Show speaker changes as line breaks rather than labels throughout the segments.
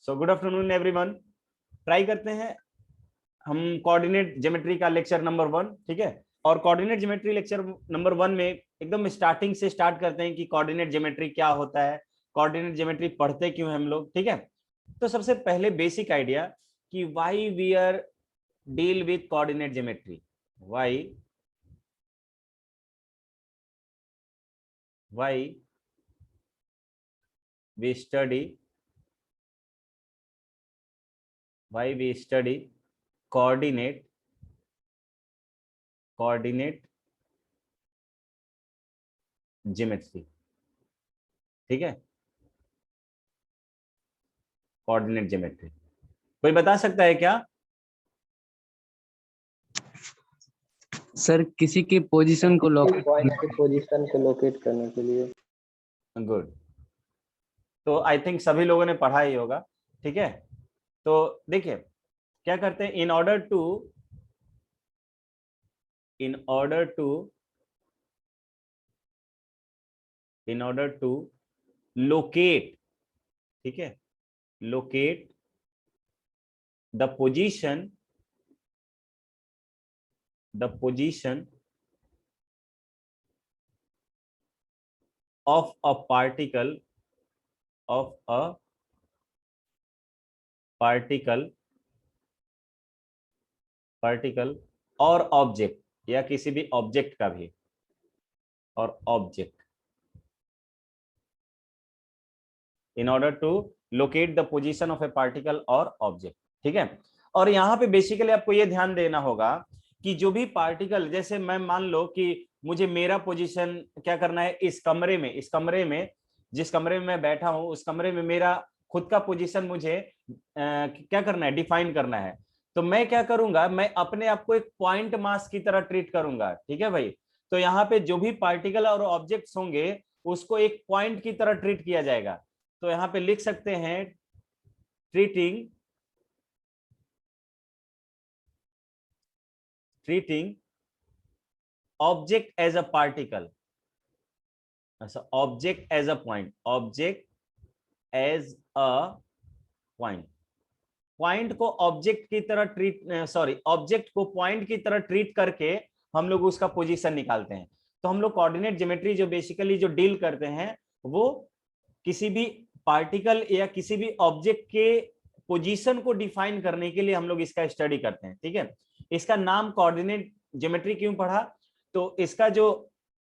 So good afternoon everyone. Try करते हैं हम कोऑर्डिनेट ज्योमेट्री का लेक्चर नंबर 1, ठीक है। और कोऑर्डिनेट ज्योमेट्री लेक्चर नंबर 1 में एकदम स्टार्टिंग से स्टार्ट करते हैं कि कोऑर्डिनेट ज्योमेट्री क्या होता है, कोऑर्डिनेट ज्योमेट्री पढ़ते क्यों हम लोग, ठीक है। तो सबसे पहले बेसिक आइडिया कि why we are deal with coordinate geometry, why we study coordinate geometry, ठीक है। कोऑर्डिनेट ज्योमेट्री कोई बता सकता है क्या?
सर किसी की पोजीशन को
पॉइंट की पोजीशन को लोकेट करने के लिए।
गुड। तो आई थिंक सभी लोगों ने पढ़ा ही होगा, ठीक है। तो देखिए क्या करते हैं, इन ऑर्डर टू लोकेट, ठीक है, locate the position of a particle और ऑब्जेक्ट, या किसी भी ऑब्जेक्ट का भी, और object, in order to locate the position of a particle और ऑब्जेक्ट, ठीक है। और यहाँ पे बेसिकली आपको ये ध्यान देना होगा कि जो भी पार्टिकल, जैसे मैं मान लो कि मुझे मेरा पोजीशन क्या करना है, इस कमरे में जिस कमरे में मैं बैठा हूं उस कमरे में मेरा खुद का पोजीशन मुझे क्या करना है, डिफाइन करना है। तो मैं क्या करूंगा, मैं अपने आप को एक पॉइंट मास की तरह ट्रीट करूंगा, ठीक है भाई। तो यहाँ पे जो भी पार्टिकल और ऑब्जेक्ट्स होंगे उसको एक पॉइंट की तरह ट्रीट किया जाएगा। तो यहाँ पे लिख सकते हैं treating object as a particle, object as a point, point को ऑब्जेक्ट की तरह ऑब्जेक्ट को पॉइंट की तरह ट्रीट करके हम लोग उसका पोजीशन निकालते हैं। तो हम लोग कोऑर्डिनेट ज्योमेट्री जो बेसिकली जो डील करते हैं वो किसी भी पार्टिकल या किसी भी ऑब्जेक्ट के पोजीशन को डिफाइन करने के लिए हम लोग इसका स्टडी करते हैं, ठीक है। इसका नाम कोऑर्डिनेट ज्योमेट्री क्यों पढ़ा, तो इसका जो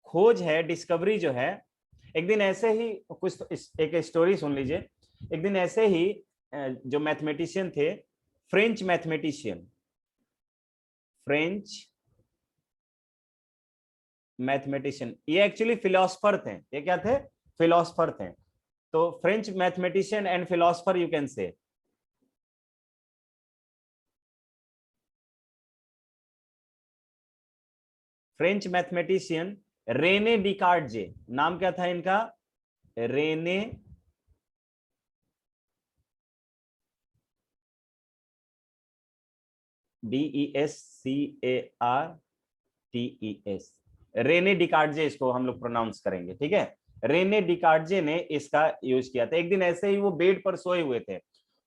खोज है, डिस्कवरी जो है, एक दिन ऐसे ही कुछ एक स्टोरी सुन लीजिए। एक दिन ऐसे ही जो मैथमेटिशियन थे, फ्रेंच मैथमेटिशियन, ये एक्चुअली फिलोसफर थे। ये क्या थे? फिलोसफर थे। तो French mathematician and philosopher you can say. French mathematician René Descartes, नाम क्या था इनका? रेने DESCARTES, रेने डिकार्डजे इसको हम लोग प्रोनाउंस करेंगे, ठीक है। रेने डिकार्डजे ने इसका यूज किया था। एक दिन ऐसे ही वो बेड पर सोए हुए थे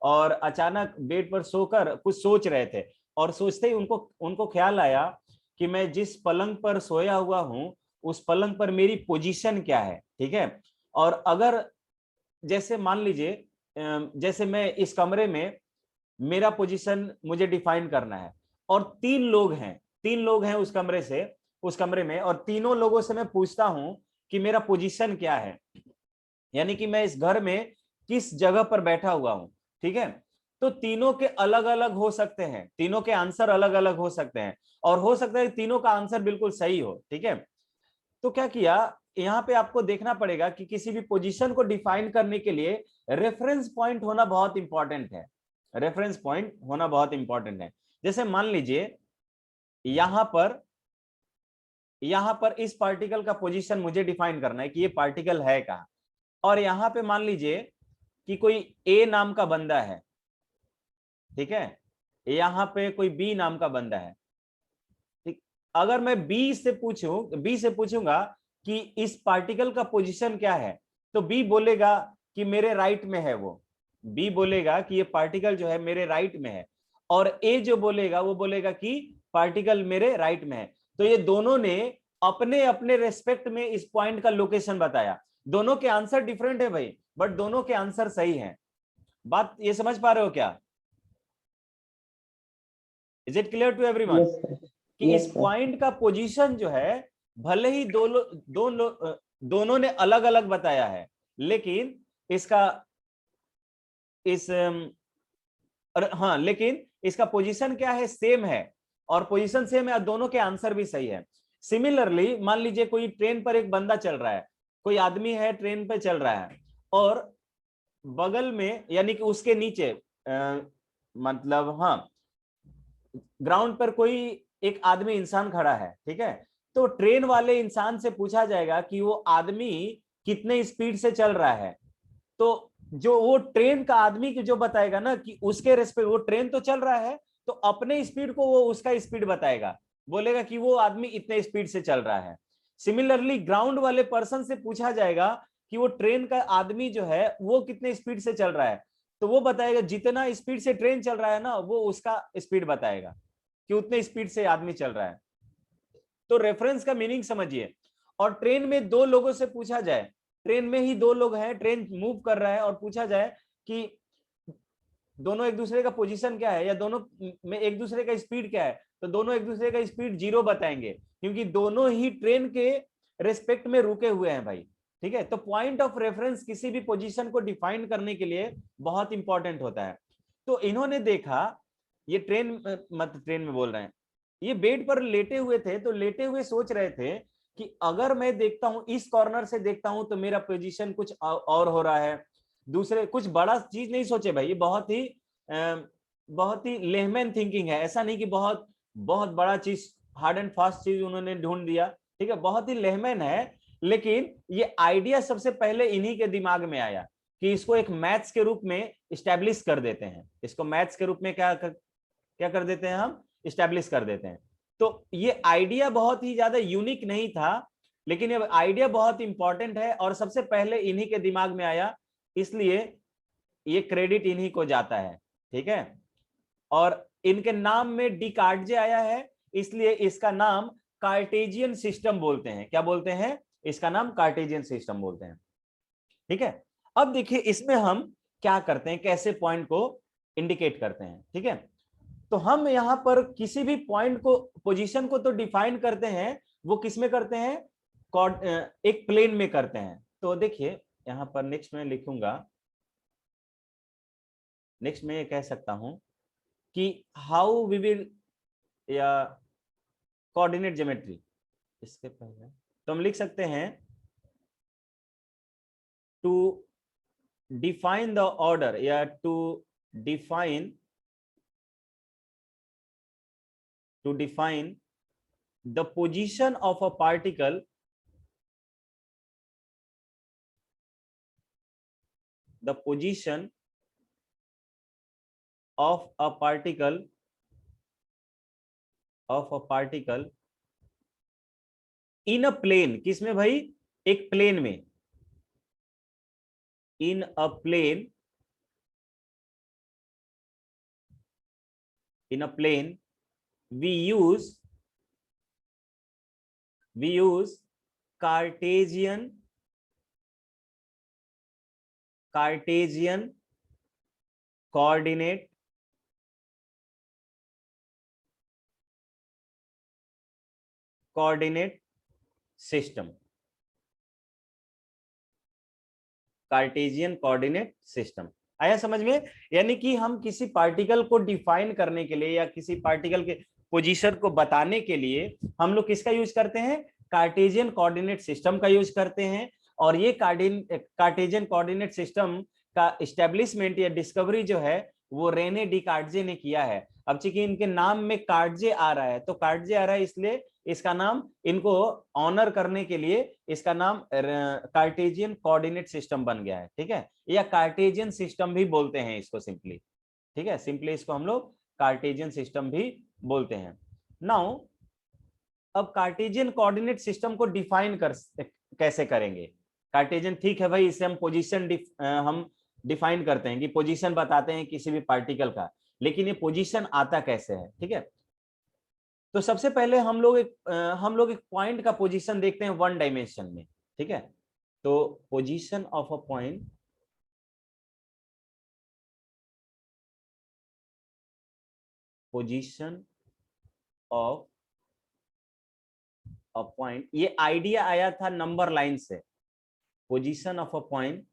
और अचानक बेड पर सोकर कुछ सोच रहे थे, और सोचते ही उनको ख्याल आया कि मैं जिस पलंग पर सोया हुआ हूं उस पलंग पर मेरी पोजीशन क्या है, ठीक है। और अगर जैसे मान लीजिए जैसे मैं इस कमरे में, मेरा पोजीशन मुझे डिफाइन करना है और 3 लोग हैं उस कमरे में, और तीनों लोगों से मैं पूछता हूं कि मेरा पोजीशन क्या है, यानी कि मैं इस घर में किस जगह पर बैठा हुआ हूं, ठीक है। तो तीनों के अलग अलग हो सकते हैं, तीनों के आंसर अलग अलग हो सकते हैं, और हो सकता है तीनों का आंसर बिल्कुल सही हो, ठीक है। तो क्या किया, यहाँ पे आपको देखना पड़ेगा कि किसी भी पोजीशन को डिफाइन करने के लिए रेफरेंस पॉइंट होना बहुत इंपॉर्टेंट है। जैसे मान लीजिए यहां पर इस पार्टिकल का पोजीशन मुझे डिफाइन करना है कि ये पार्टिकल है कहां, और यहां पे मान लीजिए कि कोई ए नाम का बंदा है, ठीक है, यहां पे कोई बी नाम का बंदा है, ठीक। अगर मैं बी से पूछूंगा कि इस पार्टिकल का पोजीशन क्या है, तो बी बोलेगा कि मेरे राइट में है वो, बी बोलेगा कि ये पार्टिकल जो है मेरे राइट में है, और ए जो बोलेगा वो बोलेगा कि पार्टिकल मेरे राइट में है। तो ये दोनों ने अपने अपने रेस्पेक्ट में इस पॉइंट का लोकेशन बताया। दोनों के आंसर डिफरेंट है भाई, बट दोनों के आंसर सही हैं। बात ये समझ पा रहे हो क्या? Is it clear to everyone
yes sir.
कि
यस
इस
सर।
पॉइंट का पोजीशन जो है, भले ही दोनों ने अलग अलग बताया है, लेकिन इसका हाँ, लेकिन इसका पोजीशन क्या है, सेम है, और पोजीशन सेम है और दोनों के आंसर भी सही है। सिमिलरली मान लीजिए कोई ट्रेन पर एक बंदा चल रहा है, कोई आदमी है ट्रेन पे चल रहा है, और बगल में यानी कि उसके नीचे मतलब हाँ ग्राउंड पर कोई एक आदमी इंसान खड़ा है, ठीक है। तो ट्रेन वाले इंसान से पूछा जाएगा कि वो आदमी कितने स्पीड से चल रहा है, तो जो वो ट्रेन का आदमी की जो बताएगा ना कि उसके रेस्पेक्ट, वो ट्रेन तो चल रहा है तो अपने स्पीड को वो उसका स्पीड बताएगा, बोलेगा कि वो आदमी इतने स्पीड से चल रहा है। सिमिलरली ग्राउंड वाले पर्सन से पूछा जाएगा कि वो ट्रेन का आदमी जो है वो कितने स्पीड से चल रहा है, तो वो बताएगा जितना स्पीड से ट्रेन चल रहा है ना वो उसका स्पीड बताएगा कि उतने स्पीड से आदमी चल रहा है। तो रेफरेंस का मीनिंग समझिए। और ट्रेन में दो लोगों से पूछा जाए, ट्रेन में ही दो लोग हैं, ट्रेन मूव कर रहा है, और पूछा जाए कि दोनों एक दूसरे का पोजीशन क्या है या दोनों में एक दूसरे का स्पीड क्या है, तो दोनों एक दूसरे का स्पीड 0 बताएंगे, क्योंकि दोनों ही ट्रेन के रेस्पेक्ट में रुके हुए हैं भाई। ठीक है, तो पॉइंट ऑफ रेफरेंस किसी भी पोजीशन को डिफाइन करने के लिए बहुत इंपॉर्टेंट होता है। तो इन्होंने देखा, ये ट्रेन ट्रेन में बोल रहे हैं, ये बेड पर लेटे हुए थे, तो लेटे हुए सोच रहे थे कि अगर मैं देखता हूं इस कॉर्नर से देखता हूं तो मेरा पोजीशन कुछ और हो रहा है, दूसरे कुछ बड़ा चीज नहीं सोचे भाई, ये बहुत ही लेमैन थिंकिंग है, ऐसा नहीं कि बहुत बहुत बड़ा चीज हार्ड एंड फास्ट चीज उन्होंने ढूंढ दिया, ठीक है, बहुत ही लेमैन है। लेकिन ये आइडिया सबसे पहले इन्हीं के दिमाग में आया कि इसको एक मैथ्स के रूप में इस्टेब्लिश कर देते हैं, इसको मैथ्स के रूप में क्या कर देते हैं, हम इस्टेब्लिश कर देते हैं। तो ये आइडिया बहुत ही ज्यादा यूनिक नहीं था, लेकिन ये आइडिया बहुत इंपॉर्टेंट है और सबसे पहले इन्हीं के दिमाग में आया, इसलिए ये क्रेडिट इन्हीं को जाता है। ठीक है, और इनके नाम में डिकार्डजे आया है, इसलिए इसका नाम कार्टेजियन सिस्टम बोलते हैं। क्या बोलते हैं? इसका नाम कार्टेजियन सिस्टम बोलते हैं। ठीक है, अब देखिए इसमें हम क्या करते हैं, कैसे पॉइंट को इंडिकेट करते हैं। ठीक है, तो हम यहां पर किसी भी पॉइंट को, पोजीशन को तो डिफाइन करते हैं, वो किस में करते हैं, एक प्लेन में करते हैं। तो देखिए यहां पर नेक्स्ट में लिखूंगा, नेक्स्ट में ये कह सकता हूं कि हाउ वी विल, या कोऑर्डिनेट ज्योमेट्री, इसके पहले तो हम लिख सकते हैं टू डिफाइन द ऑर्डर, या to define the position of a particle, the position of a particle in a plane, किसमें भाई, एक प्लेन में, in a plane, in a plane we use Cartesian coordinate system, Cartesian coordinate system. आया समझ में? यानी कि हम किसी पार्टिकल को डिफाइन करने के लिए या किसी पार्टिकल के पोजीशन को बताने के लिए हम लोग किसका यूज करते हैं, कार्टेशियन कोऑर्डिनेट सिस्टम का यूज करते हैं। और ये कार्टेशियन कोऑर्डिनेट सिस्टम का एस्टेब्लिशमेंट या डिस्कवरी जो है वो रेने डिकार्डजे ने किया है। अब चूंकि इनके नाम में कार्डजे आ रहा है, तो कार्डजे आ रहा है इसलिए इसका नाम, इनको ऑनर करने के लिए इसका नाम कार्टेशियन कोऑर्डिनेट सिस्टम बन गया है। ठीक है, या कार्टेशियन सिस्टम भी बोलते हैं इसको सिंपली। ठीक है, सिंपली इसको हम लोग कार्टेशियन सिस्टम भी बोलते हैं। नाउ अब कार्टेशियन कोऑर्डिनेट सिस्टम को डिफाइन कैसे करेंगे। कार्टेशियन ठीक है भाई, इसे हम पोजीशन हम डिफाइन करते हैं कि पोजीशन बताते हैं किसी भी पार्टिकल का, लेकिन ये पोजीशन आता कैसे है, ठीक है। तो सबसे पहले हम लोग एक पॉइंट का पोजीशन देखते हैं वन डायमेंशन में, ठीक है। तो position of a point, position of a point, ये आइडिया आया था नंबर लाइन से। Position of a point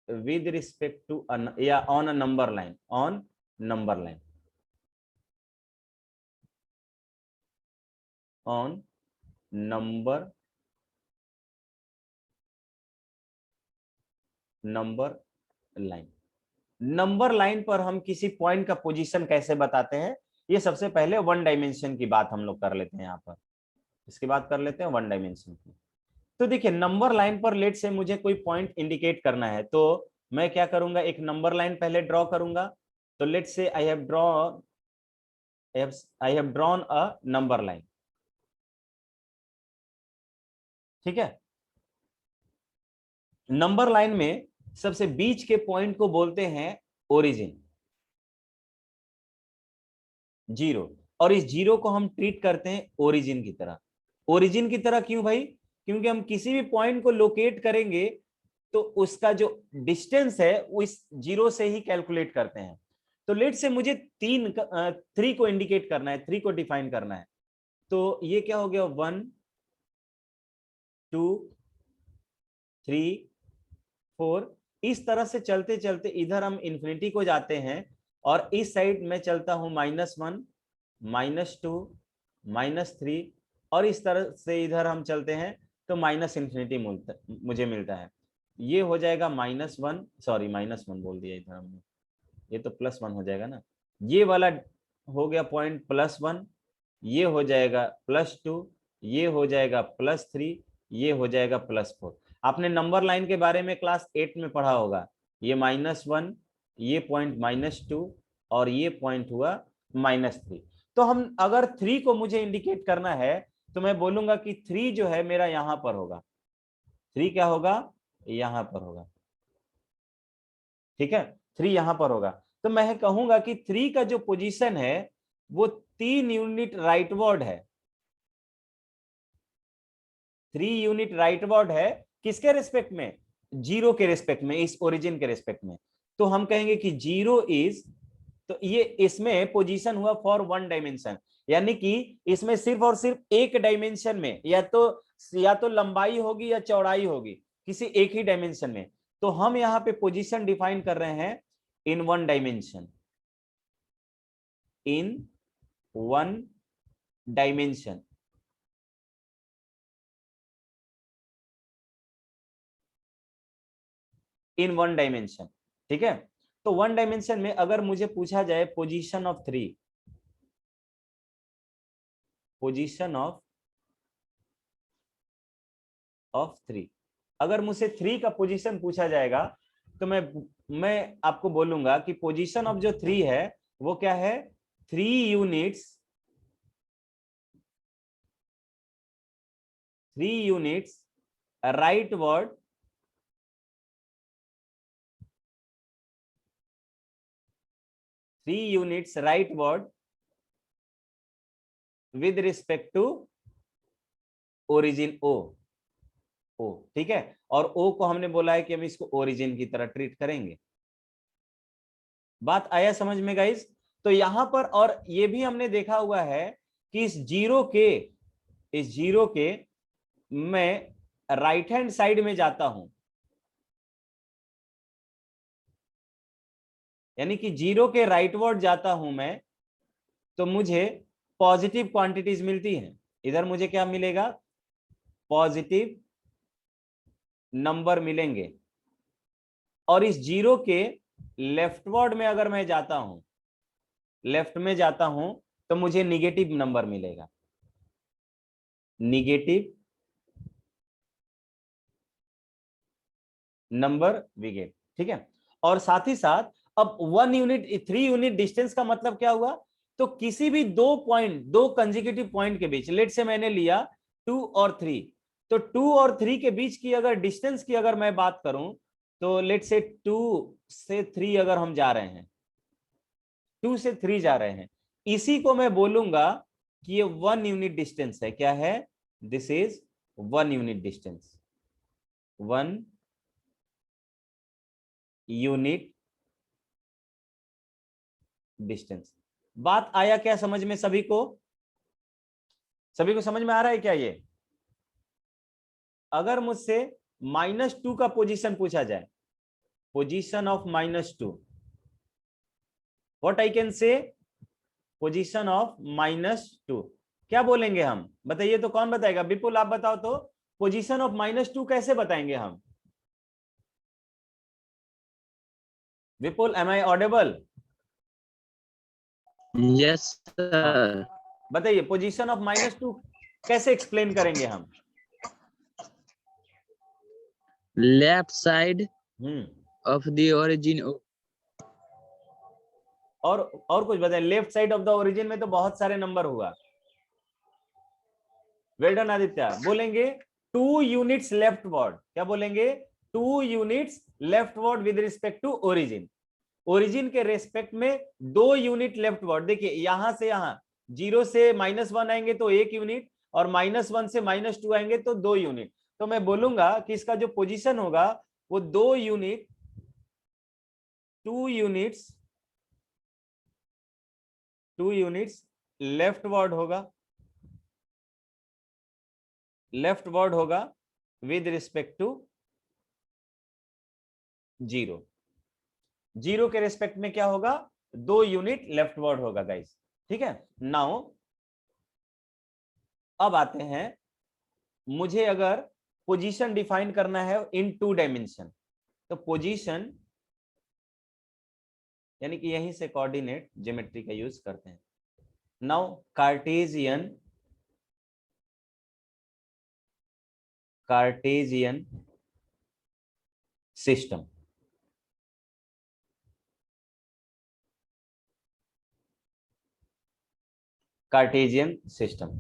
with respect to या on a number line, on number line, on number line. Number line पर हम किसी पॉइंट का position कैसे बताते हैं, ये सबसे पहले वन डायमेंशन की बात हम लोग कर लेते हैं यहाँ पर, इसके बाद कर लेते हैं वन डायमेंशन की। तो देखिए नंबर लाइन पर लेट से मुझे कोई पॉइंट इंडिकेट करना है, तो मैं क्या करूंगा, एक नंबर लाइन पहले ड्रॉ करूंगा। तो लेट से I have drawn a number line, ठीक है। नंबर लाइन में सबसे बीच के पॉइंट को बोलते हैं ओरिजिन, जीरो, और इस जीरो को हम ट्रीट करते हैं ओरिजिन की तरह। ओरिजिन की तरह क्यों भाई, क्योंकि हम किसी भी पॉइंट को लोकेट करेंगे तो उसका जो डिस्टेंस है वो इस जीरो से ही कैलकुलेट करते हैं। तो लेट से मुझे थ्री को इंडिकेट करना है, थ्री को डिफाइन करना है। तो ये क्या हो गया, 1 2 3 4, इस तरह से चलते चलते इधर हम इंफिनिटी को जाते हैं, और इस साइड में चलता हूं -1 -2 -3, और इस तरह से इधर हम चलते हैं तो माइनस इंफिनिटी मुझे मिलता है। ये हो जाएगा -1, सॉरी -1 बोल दिया इधर हमने, ये तो +1 हो जाएगा ना। ये वाला हो गया पॉइंट +1, ये हो जाएगा +2, ये हो जाएगा +3, ये हो जाएगा +4। आपने नंबर लाइन के बारे में क्लास 8 में पढ़ा होगा, ये -1, ये पॉइंट -2, और ये पॉइंट हुआ -3। तो हम अगर 3 को मुझे इंडिकेट करना है तो मैं बोलूंगा कि 3 जो है मेरा यहां पर होगा, 3 क्या होगा, यहां पर होगा, ठीक है, 3 यहां पर होगा। तो मैं कहूंगा कि 3 का जो पोजीशन है वो 3 यूनिट राइटवर्ड है, 3 यूनिट राइटवर्ड है, किसके रेस्पेक्ट में, जीरो के रेस्पेक्ट में, इस ओरिजिन के रेस्पेक्ट में। तो हम कहेंगे कि जीरो इज, तो ये इसमें पोजीशन हुआ फॉर वन डायमेंशन, यानी कि इसमें सिर्फ और सिर्फ एक डायमेंशन में या तो लंबाई होगी या चौड़ाई होगी, किसी एक ही डायमेंशन में। तो हम यहाँ पे पोजीशन डिफाइन कर रहे हैं in one dimension, in one dimension. In one dimension, ठीक है। तो वन डायमेंशन में अगर मुझे पूछा जाए पोजीशन ऑफ 3, पोजीशन ऑफ 3, अगर मुझसे 3 का पोजीशन पूछा जाएगा तो मैं आपको बोलूंगा कि पोजीशन ऑफ जो 3 है वो क्या है, 3 units, 3 units rightward, 3 units rightward with respect to origin O, ठीक है। और ओ को हमने बोला है कि हम इसको ओरिजिन की तरह ट्रीट करेंगे। बात आया समझ में गाइस। तो यहां पर और ये भी हमने देखा हुआ है कि इस जीरो के मैं राइट हैंड साइड में जाता हूं, यानी कि जीरो के राइटवर्ड जाता हूं मैं, तो मुझे पॉजिटिव क्वांटिटीज मिलती हैं। इधर मुझे क्या मिलेगा, पॉजिटिव नंबर मिलेंगे। और इस जीरो के लेफ्टवर्ड में अगर मैं जाता हूं, लेफ्ट में जाता हूं, तो मुझे निगेटिव नंबर मिलेगा, निगेटिव नंबर वी गेट, ठीक है। और साथ ही साथ अब 1 यूनिट 3 यूनिट डिस्टेंस का मतलब क्या हुआ, तो किसी भी दो कंसेक्यूटिव पॉइंट के बीच, लेट से मैंने लिया 2 और 3, तो 2 और 3 के बीच की अगर डिस्टेंस की अगर मैं बात करूं तो लेट से 2 से 3 अगर हम जा रहे हैं, 2 से 3 जा रहे हैं, इसी को मैं बोलूंगा कि ये 1 यूनिट डिस्टेंस है। क्या है? This is 1 unit distance, 1 unit distance. बात आया क्या समझ में सभी को? सभी को समझ में आ रहा है क्या? ये अगर मुझसे -2 का पोजीशन पूछा जाए, position of -2, what I can say? Position of -2 क्या बोलेंगे हम? बताइए तो, कौन बताएगा? विपुल आप बताओ तो, पोजीशन ऑफ -2 कैसे बताएंगे हम? Vipul, am I audible?
Yes sir.
बताइए पोजीशन ऑफ -2 कैसे एक्सप्लेन करेंगे हम?
Left side
hmm,
of the origin.
और कुछ बताइए। Left side of the origin में तो बहुत सारे नंबर हुआ। Well done Aditya. बोलेंगे 2 यूनिट्स लेफ्टवर्ड। क्या बोलेंगे? 2 units leftward with respect to origin. Origin के रेस्पेक्ट में 2 यूनिट लेफ्टवर्ड। देखिए यहां से यहां 0 से -1 आएंगे तो 1 यूनिट, और -1 से -2 आएंगे तो 2 यूनिट। तो मैं बोलूंगा कि इसका जो पोजीशन होगा वो 2 यूनिट, 2 यूनिट्स, 2 यूनिट्स लेफ्टवर्ड होगा, लेफ्टवर्ड होगा विद रिस्पेक्ट टू 0। 0 के रेस्पेक्ट में क्या होगा? 2 यूनिट लेफ्टवर्ड होगा गाइस। ठीक है। नाउ अब आते हैं, मुझे अगर पोजीशन डिफाइन करना है इन 2 डायमेंशन, तो पोजीशन यानी कि यहीं से कोऑर्डिनेट ज्योमेट्री का यूज करते हैं। Now Cartesian system, Cartesian system.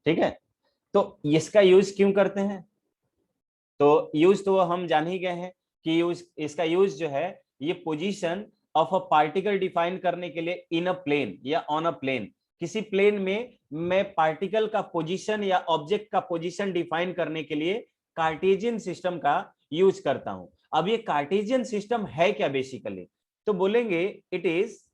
ठीक है। तो इसका यूज क्यों करते हैं? तो यूज तो हम जान ही गए हैं कि यूज, इसका यूज जो है ये position of a particle define करने के लिए इन अ प्लेन या ऑन अ प्लेन। किसी प्लेन में मैं पार्टिकल का पोजीशन या ऑब्जेक्ट का पोजीशन डिफाइन करने के लिए कार्टेशियन सिस्टम का यूज करता हूं। अब ये कार्टेशियन सिस्टम है क्या बेसिकली? तो बोलेंगे it is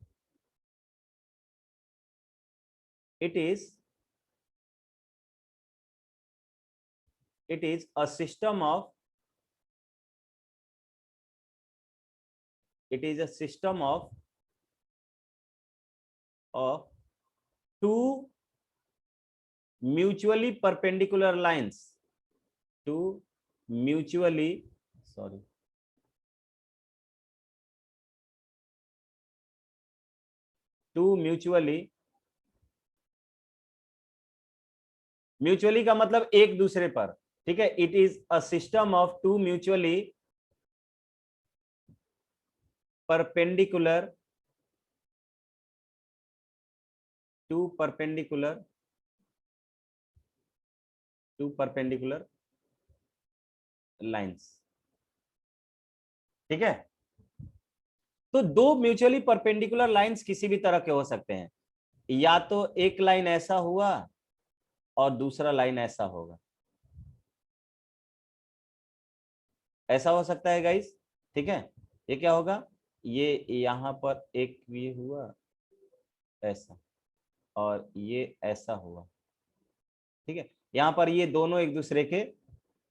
a system of of two mutually perpendicular lines, two mutually mutually का मतलब एक दूसरे पर। ठीक है। It is a system of two mutually perpendicular lines. ठीक है। तो दो म्यूचुअली परपेंडिकुलर लाइंस किसी भी तरह के हो सकते हैं, या तो एक लाइन ऐसा हुआ और दूसरा लाइन ऐसा होगा, ऐसा हो सकता है गाइस। ठीक है। ये क्या होगा? ये यहां पर एक ये हुआ ऐसा, और ये ऐसा हुआ। ठीक है। यहां पर ये दोनों एक दूसरे के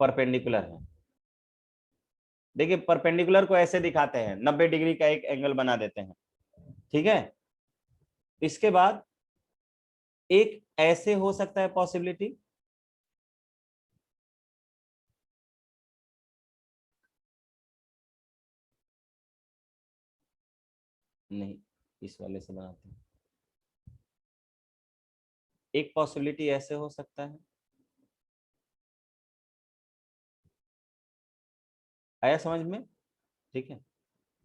परपेंडिकुलर हैं। देखिए परपेंडिकुलर को ऐसे दिखाते हैं, 90 डिग्री का एक एंगल बना देते हैं। ठीक है। इसके बाद एक ऐसे हो सकता है पॉसिबिलिटी, नहीं इस वाले से बनाते हैं। एक पॉसिबिलिटी ऐसे हो सकता है। आया समझ में? ठीक है।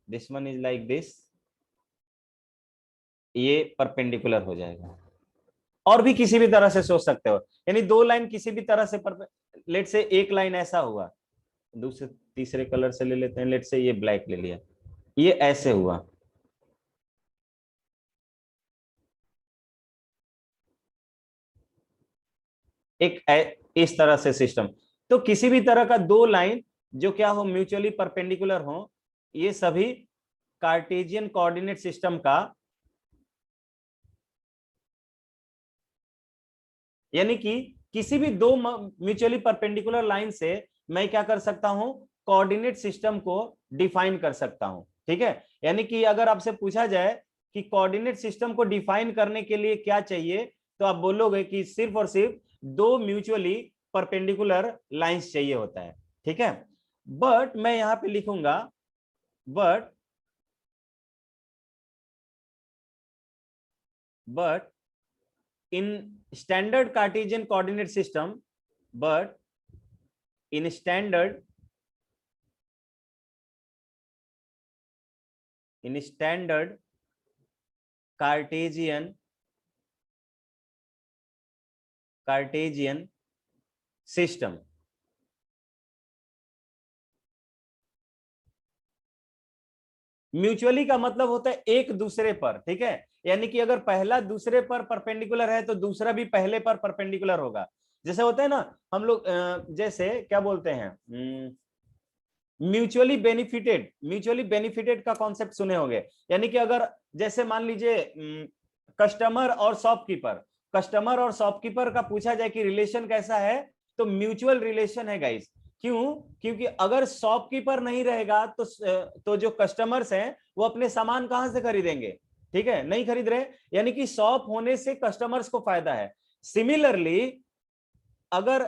This one is like this, ये परपेंडिकुलर हो जाएगा। और भी किसी भी तरह से सोच सकते हो, यानी दो लाइन किसी भी तरह से, लेट से एक लाइन ऐसा हुआ, दूसरे तीसरे कलर से ले लेते हैं, लेट से ये ब्लैक ले लिया, ये ऐसे हुआ, इस तरह से सिस्टम। तो किसी भी तरह का दो लाइन जो क्या हो, म्यूचुअली परपेंडिकुलर हो, ये सभी कार्टेशियन कोऑर्डिनेट सिस्टम का, यानी कि किसी भी दो म्यूचुअली परपेंडिकुलर लाइन से मैं क्या कर सकता हूं, कोऑर्डिनेट सिस्टम को डिफाइन कर सकता हूं। ठीक है, यानी कि अगर आपसे पूछा जाए कि कोऑर्डिनेट सिस्टम को डिफाइन करने के लिए क्या चाहिए, तो आप बोलोगे कि सिर्फ और सिर्फ दो म्यूचुअली परपेंडिकुलर लाइंस चाहिए होता है। ठीक है, बट मैं यहां पे लिखूंगा, but in standard Cartesian coordinate system, but in standard Cartesian system, mutually का मतलब होता है एक दूसरे पर। ठीक है, यानी कि अगर पहला दूसरे पर परपेंडिकुलर है तो दूसरा भी पहले पर परपेंडिकुलर होगा। जैसे होता है ना, हम लोग जैसे क्या बोलते हैं, म्यूचुअली बेनिफिटेड का कॉन्सेप्ट सुने होंगे। यानी कि अगर जैसे मान लीजिए कस्टमर और शॉपकीपर का पूछा जाए कि रिलेशन कैसा है, तो म्यूचुअल रिलेशन है गाइस। क्यों? क्योंकि अगर शॉपकीपर नहीं रहेगा तो जो कस्टमर्स हैं वो अपने सामान कहां से खरीदेंगे? ठीक है, नहीं खरीद रहे, यानी कि शॉप होने से कस्टमर्स को फायदा है। सिमिलरली अगर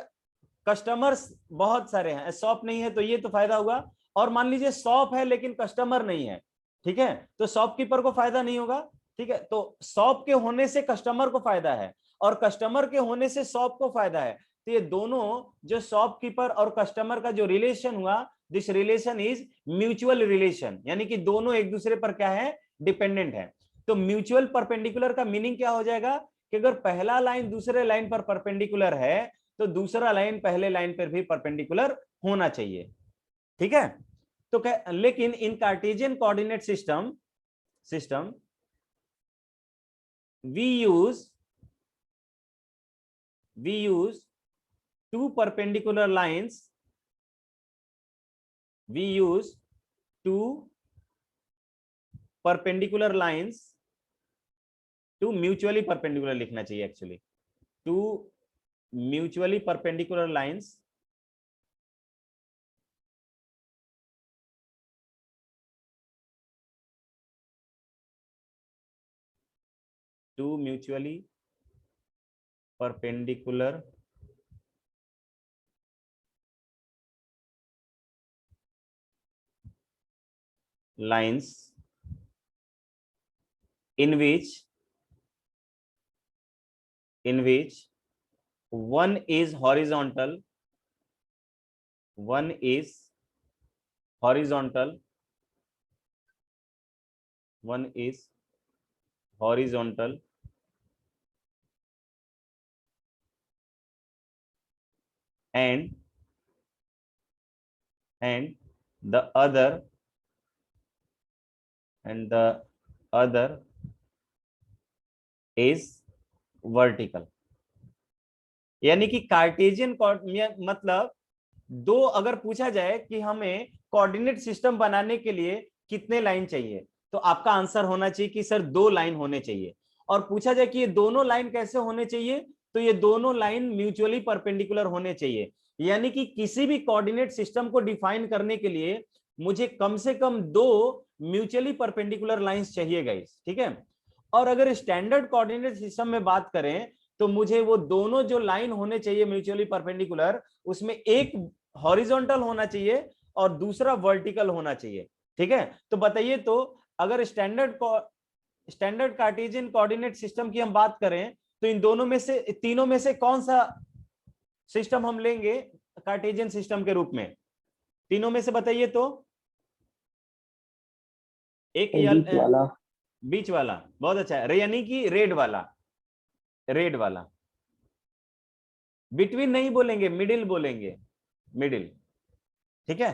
कस्टमर्स बहुत सारे हैं, शॉप नहीं है, तो ये तो फायदा हुआ। और मान लीजिए शॉप है लेकिन कस्टमर नहीं है, ठीक है, तो शॉपकीपर को फायदा नहीं होगा। ठीक है, तो शॉप के होने से कस्टमर को फायदा है और कस्टमर के होने से शॉप को फायदा है। तो ये दोनों जो शॉपकीपर और कस्टमर का जो रिलेशन हुआ, this relation is mutual relation, यानी कि दोनों एक दूसरे पर क्या है, डिपेंडेंट है। तो म्यूचुअल परपेंडिकुलर का मीनिंग क्या हो जाएगा कि अगर पहला लाइन दूसरे लाइन पर परपेंडिकुलर है तो दूसरा लाइन पहले लाइन पर भी परपेंडिकुलर होना चाहिए। ठीक है, तो लेकिन in Cartesian coordinate system we use two perpendicular lines, we use two perpendicular lines to mutually perpendicular लिखना चाहिए actually, two mutually perpendicular lines two mutually perpendicular lines in which one is horizontal, one is horizontal, one is horizontal and the other is vertical। यानी कि Cartesian मतलब दो, अगर पूछा जाए कि हमें कोऑर्डिनेट सिस्टम बनाने के लिए कितने लाइन चाहिए, तो आपका आंसर होना चाहिए कि सर दो लाइन होने चाहिए। और पूछा जाए कि ये दोनों लाइन कैसे होने चाहिए, तो ये दोनों लाइन म्यूचुअली परपेंडिकुलर होने चाहिए। यानी कि किसी भी कोऑर्डिनेट सिस्टम को डिफाइन करने के लिए मुझे कम से कम दो म्यूचुअली परपेंडिकुलर लाइंस चाहिए गाइस। ठीक है, और अगर स्टैंडर्ड कोऑर्डिनेट सिस्टम में बात करें तो मुझे वो दोनों जो लाइन होने चाहिए म्यूचुअली परपेंडिकुलर, उसमें एक हॉरिजॉन्टल होना चाहिए और दूसरा वर्टिकल होना चाहिए। ठीक है, तो बताइए, तो अगर स्टैंडर्ड कार्टेशियन कोऑर्डिनेट सिस्टम की हम बात करें तो इन दोनों में से, तीनों में से कौन सा सिस्टम हम लेंगे कार्टेशियन सिस्टम के रूप में? तीनों में से बताइए तो। एक
बीच वाला।
बीच वाला, बहुत अच्छा है, यानी कि रेड वाला। रेड वाला, बिटवीन नहीं बोलेंगे, मिडिल बोलेंगे, मिडिल, ठीक है।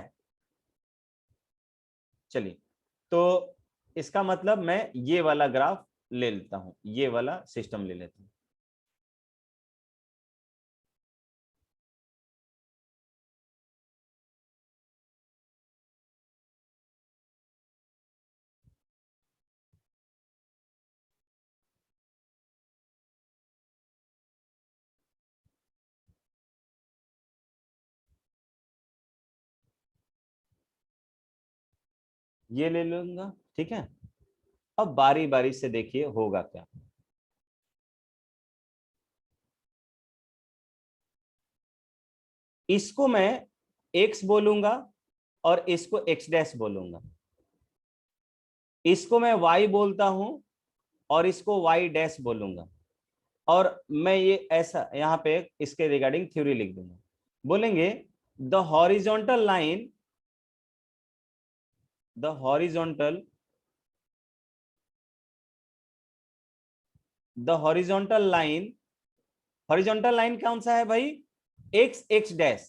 चलिए, तो इसका मतलब मैं ये वाला ग्राफ ले लेता हूं, ये वाला सिस्टम ले लेता हूं। ये ले लूंगा, ठीक है। अब बारी बारी से देखिए होगा क्या। इसको मैं x बोलूंगा और इसको x डैश बोलूंगा, इसको मैं y बोलता हूं और इसको y डैश बोलूंगा, और मैं ये ऐसा यहां पे इसके रिगार्डिंग थ्योरी लिख दूंगा। बोलेंगे the horizontal line, the horizontal, the horizontal line, horizontal line कौन सा है भाई, एक्स एक्स डैश,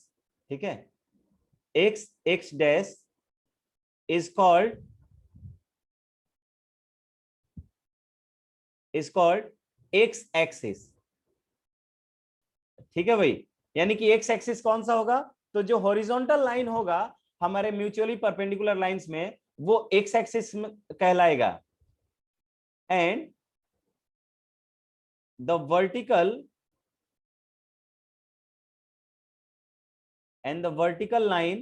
ठीक है, x x dash is called, is called x axis, ठीक है भाई। यानी कि एक्स एक्सिस कौन सा होगा, तो जो हॉरिजॉन्टल लाइन होगा हमारे म्यूचुअली परपेंडिकुलर लाइंस में, वो एक्स एक्सिस कहलाएगा। And the vertical, and the vertical line,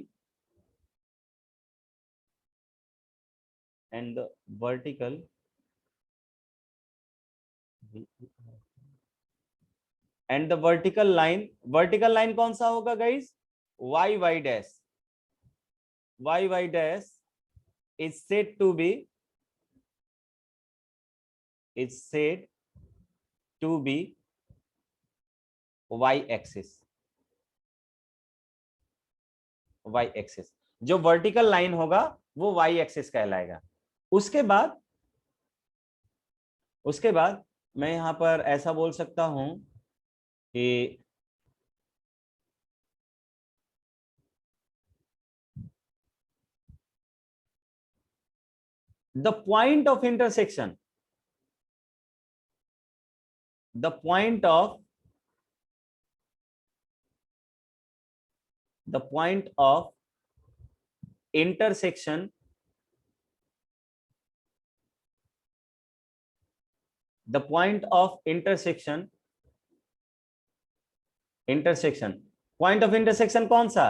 and the vertical, and the vertical line कौन सा होगा guys, y y dash, y y dash is said to be, is said to be y axis, y axis, जो vertical line होगा वो y axis कहलाएगा। उसके बाद, उसके बाद मैं यहां पर ऐसा बोल सकता हूं कि the point of intersection, the point of, the point of intersection, the point of intersection, intersection, point of intersection कौन सा,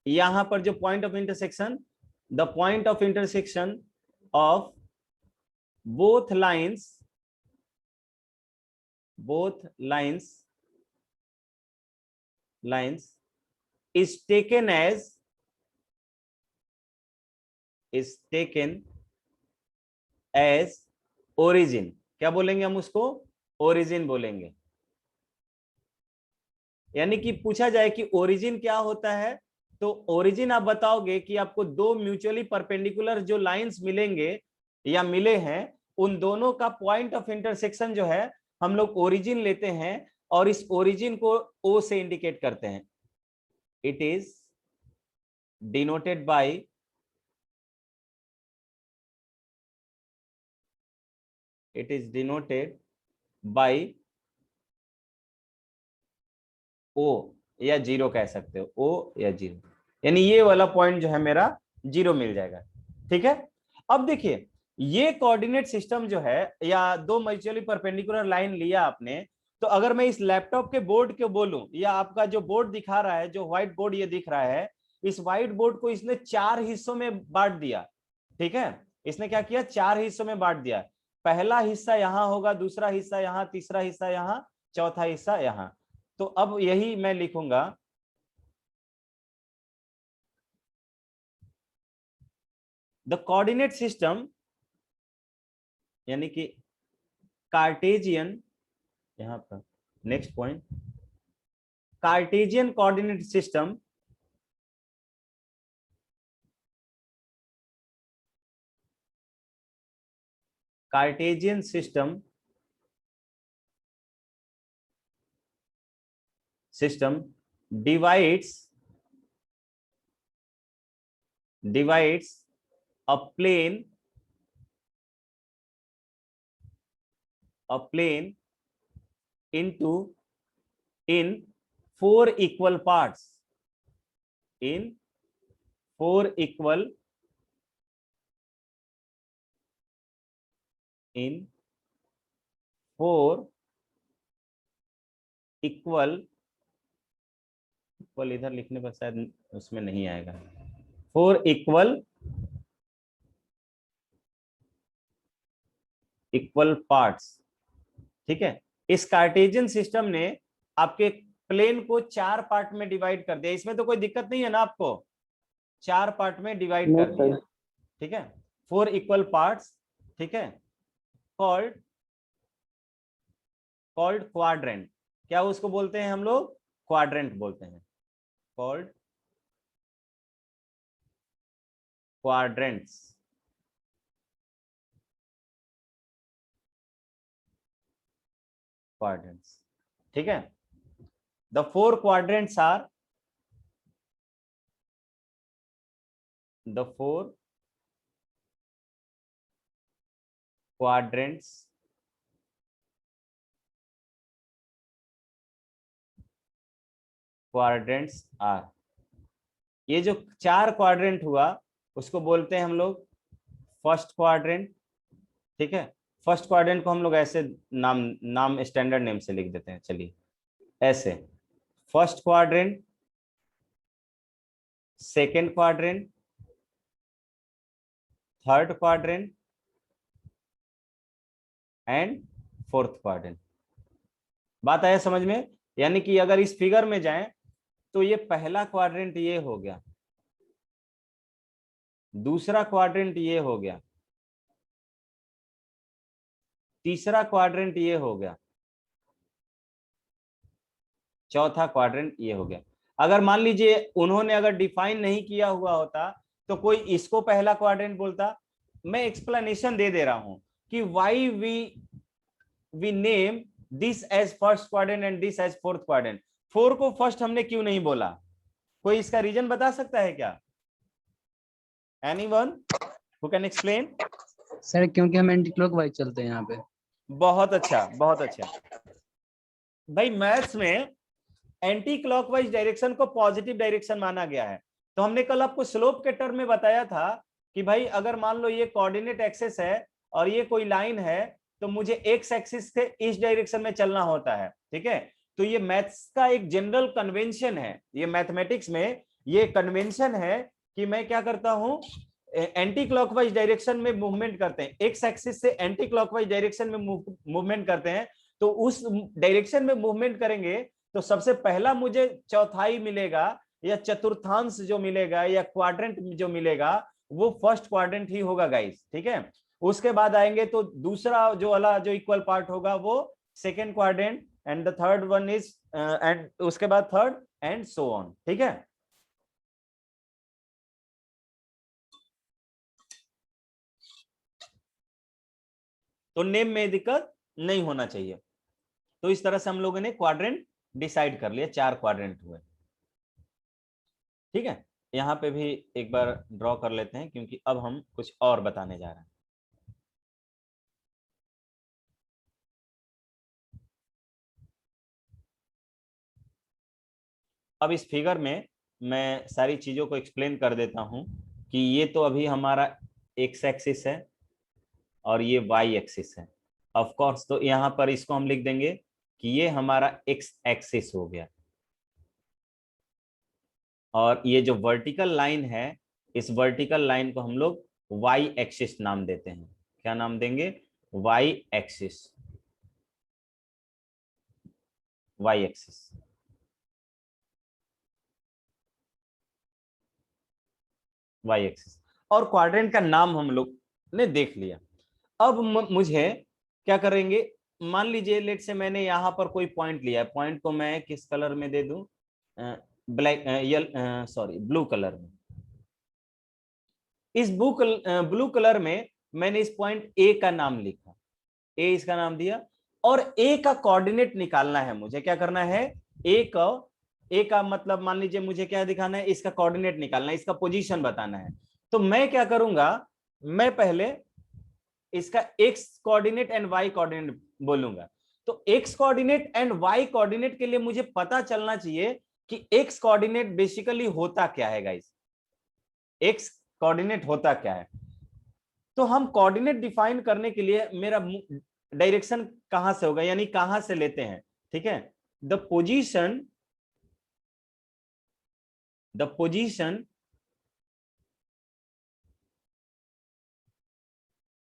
यहां पर जो point of intersection, the point of intersection of both lines, both lines is taken as, is taken as origin, क्या बोलेंगे हम उसको, origin बोलेंगे। यानी कि पूछा जाए कि ओरिजिन क्या होता है, तो ओरिजिन आप बताओगे कि आपको दो म्यूचुअली परपेंडिकुलर जो लाइंस मिलेंगे या मिले हैं, उन दोनों का पॉइंट ऑफ इंटरसेक्शन जो है हम लोग ओरिजिन लेते हैं और इस ओरिजिन को ओ से इंडिकेट करते हैं। It is denoted by, it is denoted by O या जीरो कह सकते हो, ओ या जीरो, यानी ये वाला पॉइंट जो है मेरा जीरो मिल जाएगा, ठीक है। अब देखिए ये कोऑर्डिनेट सिस्टम जो है या दो म्यूचुअली परपेंडिकुलर लाइन लिया आपने, तो अगर मैं इस लैपटॉप के बोर्ड को बोलूं या आपका जो बोर्ड दिखा रहा है, जो व्हाइट बोर्ड ये दिख रहा है, इस व्हाइट बोर्ड को इसने चार हिस्सों में बांट दिया, ठीक है। इसने क्या किया, चार हिस्सों में बांट दिया। पहला हिस्सा यहां होगा, दूसरा हिस्सा यहां, तीसरा हिस्सा यहां, चौथा हिस्सा यहां। तो अब यही मैं लिखूंगा, द कोऑर्डिनेट सिस्टम, यानी कि कार्टेजियन, यहां पर next point, Cartesian coordinate system, Cartesian system system divides a plane into in 4 equal parts, in 4 equal equal इधर लिखने पर शायद उसमें नहीं आएगा, 4 इक्वल पार्ट्स। ठीक है, इस कार्टेशियन सिस्टम ने आपके प्लेन को 4 पार्ट में डिवाइड कर दिया। इसमें तो कोई दिक्कत नहीं है ना आपको, 4 पार्ट में डिवाइड कर दिया। ठीक है, 4 इक्वल पार्ट्स। ठीक है, कॉल्ड क्वाड्रेंट। क्या उसको बोलते हैं हम लोग? क्वाड्रेंट बोलते हैं, कॉल्ड क्वाड्रेंट्स। ठीक है, the 4 quadrants are the 4 quadrants are, ये जो 4 क्वाड्रेंट हुआ उसको बोलते हैं हम लोग फर्स्ट क्वाड्रेंट। ठीक है, फर्स्ट क्वाड्रेंट को हम लोग ऐसे नाम स्टैंडर्ड नेम से लिख देते हैं, चलिए ऐसे, first quadrant, second quadrant, third quadrant and fourth quadrant. बात आया समझ में? यानी कि अगर इस फिगर में जाएं तो ये पहला क्वाड्रेंट ये हो गया, दूसरा क्वाड्रेंट ये हो गया, तीसरा क्वाड्रेंट ये हो गया, चौथा क्वाड्रेंट ये हो गया। अगर मान लीजिए उन्होंने अगर डिफाइन नहीं किया हुआ होता तो कोई इसको पहला क्वाड्रेंट बोलता। मैं एक्सप्लेनेशन दे रहा हूं कि why we name this as first quadrant and this as fourth quadrant. 4 को फर्स्ट हमने क्यों नहीं बोला? कोई इसका रीजन बता सकता है क्या? Anyone who can explain?
Sir क्योंकि हम एंटी क्लॉकवाइज चलते हैं यहाँ पे।
बहुत अच्छा, बहुत अच्छा। भाई मैथ्स में एंटी क्लॉकवाइज डायरेक्शन को पॉजिटिव डायरेक्शन माना गया है। तो हमने कल आपको स्लोप के टर्म में बताया था कि भाई अगर मान लो ये कोऑर्डिनेट एक्सिस है और ये कोई लाइन है तो मुझे एक्स एक्सिस से इस डायरेक्शन में चलना होता है। ठीक है, तो ये मैथ्स का एक जनरल कन्वेंशन है, ये मैथमेटिक्स में ये कन्वेंशन है कि मैं क्या करता हूं, एंटी क्लॉकवाइज डायरेक्शन में मूवमेंट करते हैं, एक्स एक्सिस से एंटी क्लॉकवाइज डायरेक्शन में मूवमेंट करते हैं। तो उस डायरेक्शन में मूवमेंट करेंगे तो सबसे पहला मुझे चौथाई मिलेगा या चतुर्थांश जो मिलेगा या क्वाड्रेंट जो मिलेगा वो फर्स्ट क्वाड्रेंट ही होगा गाइस। ठीक है, उसके बाद आएंगे तो दूसरा जो वाला जो इक्वल पार्ट होगा वो second quadrant and the third one is and उसके बाद थर्ड एंड सो ऑन। ठीक है, तो नेम में दिक्कत नहीं होना चाहिए। तो इस तरह से हम लोगों ने क्वाड्रेंट डिसाइड कर लिया, 4 क्वाड्रेंट हुए। ठीक है, यहां पे भी एक बार ड्रॉ कर लेते हैं क्योंकि अब हम कुछ और बताने जा रहे हैं। अब इस फिगर में मैं सारी चीजों को एक्सप्लेन कर देता हूं कि ये तो अभी हमारा एक्स एक्सिस है और ये वाई एक्सिस है। ऑफ कोर्स तो यहां पर इसको हम लिख देंगे कि ये हमारा एक्स एक्सिस हो गया और ये जो वर्टिकल लाइन है इस वर्टिकल लाइन को हम लोग वाई एक्सिस नाम देते हैं। क्या नाम देंगे? Y axis, Y axis. Y axis और क्वाड्रेंट का नाम हम लोग ने देख लिया। अब मुझे क्या करेंगे, मान लीजिए लेट से मैंने यहां पर कोई पॉइंट लिया है, पॉइंट को मैं किस कलर में दे दूं? ब्लैक सॉरी ब्लू कलर में। इस ब्लू कलर में मैंने इस पॉइंट ए का नाम लिखा, ए इसका नाम दिया और ए का कोऑर्डिनेट निकालना है मुझे। क्या करना है? ए का मतलब मान लीजिए मुझे क्या दिखाना है, इसका कोऑर्डिनेट निकालना है, इसका पोजीशन बताना है। तो मैं क्या करूंगा, मैं पहले इसका X coordinate and Y coordinate बोलूंगा। तो X coordinate and Y coordinate के लिए मुझे पता चलना चाहिए कि एक्स कोऑर्डिनेट बेसिकली होता क्या है गाइस, एक्स कोऑर्डिनेट होता क्या है। तो हम कोऑर्डिनेट डिफाइन करने के लिए मेरा डायरेक्शन कहां से होगा, यानी कहां से लेते हैं, ठीक है। The position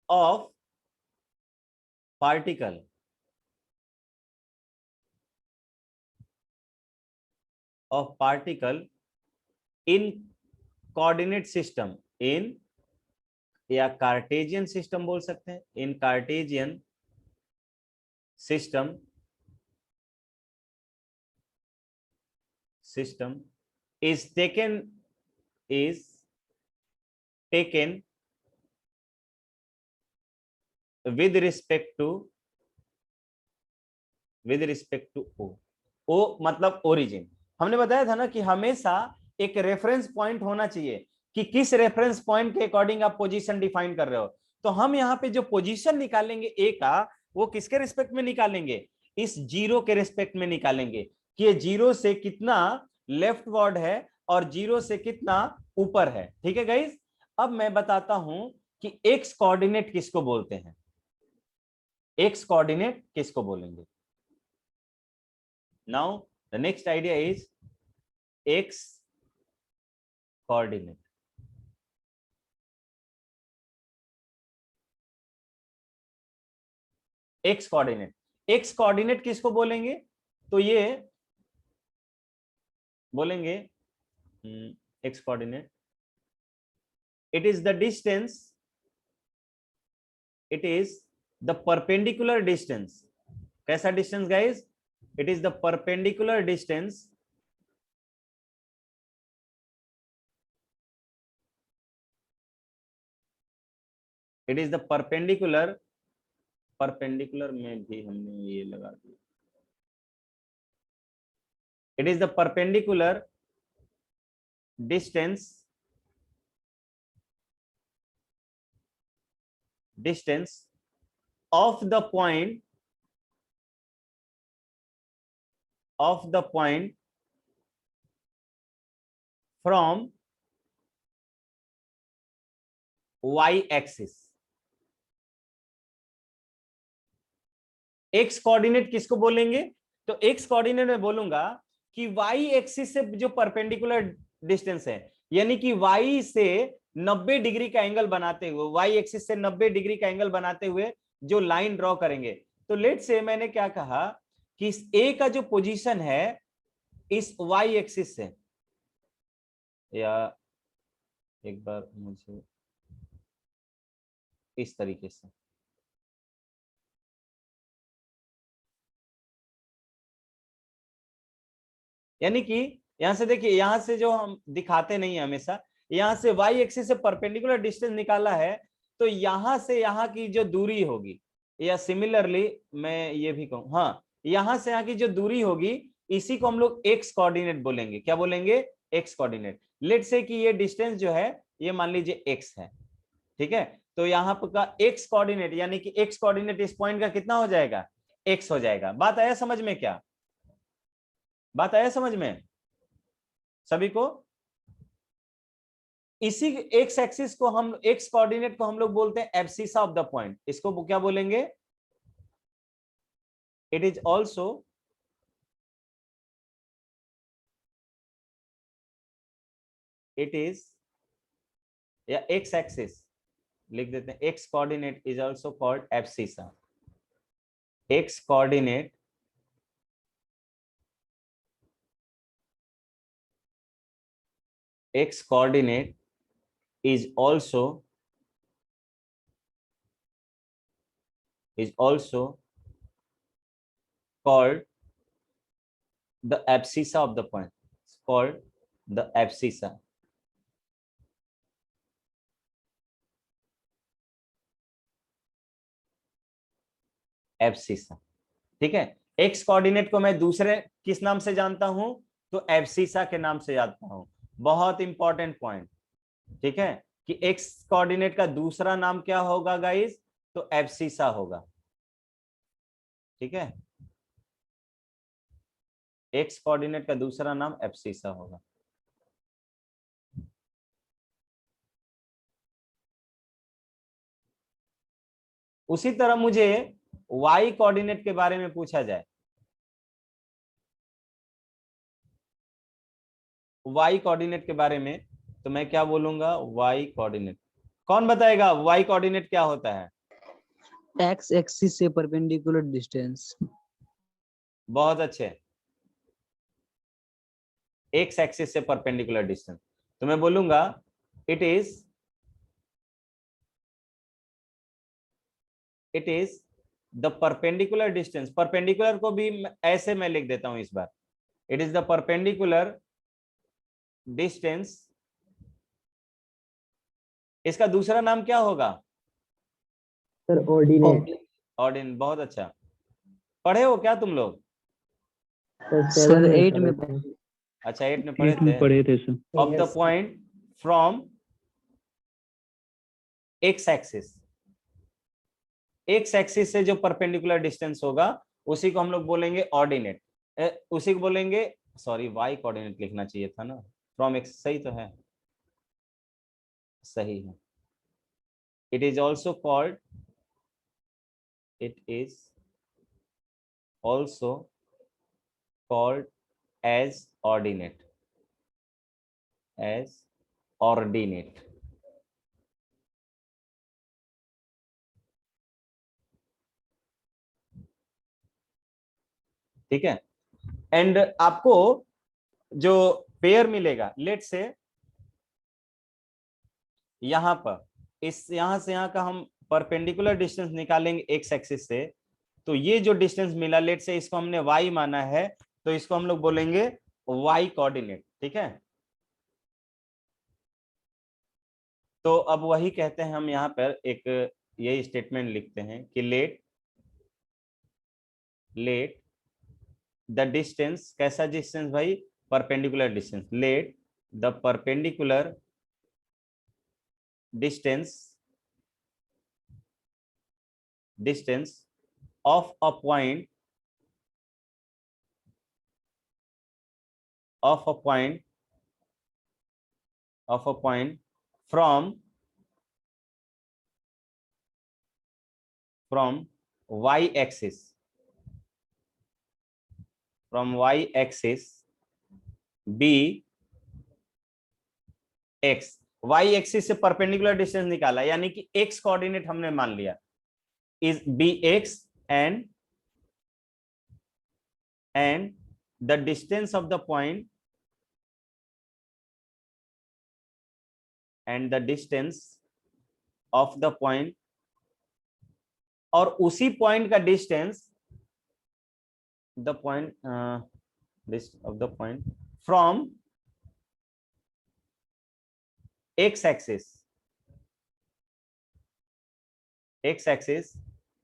of particle in coordinate system, in या कार्टेजियन सिस्टम बोल सकते हैं, in Cartesian system is taken with respect to O मतलब ओरिजिन। हमने बताया था ना कि हमेशा एक रेफरेंस पॉइंट होना चाहिए कि किस रेफरेंस पॉइंट के अकॉर्डिंग आप पोजीशन डिफाइन कर रहे हो। तो हम यहाँ पे जो पोजीशन निकालेंगे ए का, वो किसके रिस्पेक्ट में निकालेंगे, इस जीरो के रिस्पेक्ट में निकालेंगे कि ये जीरो से कितना लेफ्ट वर्ड है और जीरो से कितना ऊपर है, ठीक है गाइस। अब मैं बताता हूं कि एक्स कोऑर्डिनेट किसको बोलते हैं, एक्स कोऑर्डिनेट किसको बोलेंगे। Now the next idea is x coordinate। X coordinate किसको बोलेंगे, तो ये बोलेंगे x coordinate, it is the distance, it is the perpendicular distance. कैसा distance guys, it is the perpendicular distance it is the perpendicular में भी हमने ये लगा दिया, इट इज द परपेंडिकुलर डिस्टेंस of the point from y axis। X coordinate किसको बोलेंगे, तो एक्स कोऑर्डिनेट में बोलूंगा कि वाई एक्सिस से जो परपेंडिकुलर डिस्टेंस है, यानी कि वाई से 90 डिग्री का एंगल बनाते हुए, वाई एक्सिस से 90 डिग्री का एंगल बनाते हुए जो लाइन ड्रॉ करेंगे। तो लेट से मैंने क्या कहा कि इस ए का जो पोजीशन है इस वाई एक्सिस से, या एक बार मुझे इस तरीके से, यानी कि यहां से देखिए, यहां से जो हम दिखाते नहीं है हमेशा, यहां से वाई एक्सिस से परपेंडिकुलर डिस्टेंस निकाला है, तो यहां से यहां की जो दूरी होगी, या सिमिलरली मैं ये भी कहूं, हाँ, यहां से यहां की जो दूरी होगी इसी को हम लोग एक्स कोऑर्डिनेट बोलेंगे। क्या बोलेंगे, एक्स कोऑर्डिनेट। लेट से कि ये डिस्टेंस जो है ये मान लीजिए एक्स है, ठीक है। तो यहाँ का एक्स कोऑर्डिनेट, यानी कि एक्स कोऑर्डिनेट इस पॉइंट का कितना हो जाएगा, एक्स हो जाएगा। बात आया समझ में, क्या बात आया समझ में सभी को। इसी एक्स एक्सिस को हम, एक्स कोऑर्डिनेट को हम लोग बोलते हैं एब्सिसा ऑफ द पॉइंट। इसको क्या बोलेंगे, it is also it is, या एक्स एक्सिस लिख देते हैं, x coordinate is also called abscissa. X coordinate is also called the abscissa of the point. It's called the abscissa. Abscissa, ठीक है। X coordinate को मैं दूसरे किस नाम से जानता हूं, तो एब्सिसा के नाम से जानता हूं। बहुत इंपॉर्टेंट पॉइंट, ठीक है, कि एक्स कोऑर्डिनेट का दूसरा नाम क्या होगा गाइस, तो एब्सिसा होगा। ठीक है, एक्स कोऑर्डिनेट का दूसरा नाम एब्सिसा होगा। उसी तरह मुझे वाई कोऑर्डिनेट के बारे में पूछा जाए, वाई कोऑर्डिनेट के बारे में, तो मैं क्या बोलूंगा, वाई कोऑर्डिनेट। कौन बताएगा वाई कोऑर्डिनेट क्या होता है?
एक्स एक्सिस से परपेंडिकुलर डिस्टेंस।
बहुत अच्छे, एक्स एक्सिस से परपेंडिकुलर डिस्टेंस। तो मैं बोलूंगा it is the perpendicular distance. Perpendicular को भी ऐसे मैं लिख देता हूं इस बार, it is the perpendicular distance. इसका दूसरा नाम क्या होगा?
Sir ordinate.
ऑर्डिनेट। बहुत अच्छा, पढ़े हो क्या तुम लोग?
सर
सर
7 में
8
पढ़े
में
थे।
अच्छा 8 में पढ़े
8 में
थे।
पढ़े थे sir.
Of the point from x axis, x axis से जो परपेंडिकुलर डिस्टेंस होगा उसी को हम लोग बोलेंगे ऑर्डिनेट। उसी को बोलेंगे, सॉरी वाई कोऑर्डिनेट लिखना चाहिए था ना, फ्रॉम एक्स। सही तो है, सही है। It is also called, it is also called as ordinate, as ordinate. ठीक है, एंड आपको जो पेयर मिलेगा, लेट से यहां पर, इस यहां से यहां का हम परपेंडिकुलर डिस्टेंस निकालेंगे एक्स एक्सिस से, तो ये जो डिस्टेंस मिला, लेट से इसको हमने y माना है, तो इसको हम लोग बोलेंगे y कोऑर्डिनेट। ठीक है, तो अब वही कहते हैं हम यहाँ पर एक यही स्टेटमेंट लिखते हैं कि लेट द डिस्टेंस, कैसा डिस्टेंस भाई, perpendicular distance. Let the perpendicular डिस्टेंस of a point from y axis, b x, y axis से परपेंडिकुलर डिस्टेंस निकाला, यानी कि x कोऑर्डिनेट हमने मान लिया is bx and the distance of the point और उसी पॉइंट का distance, the point of the point from x axis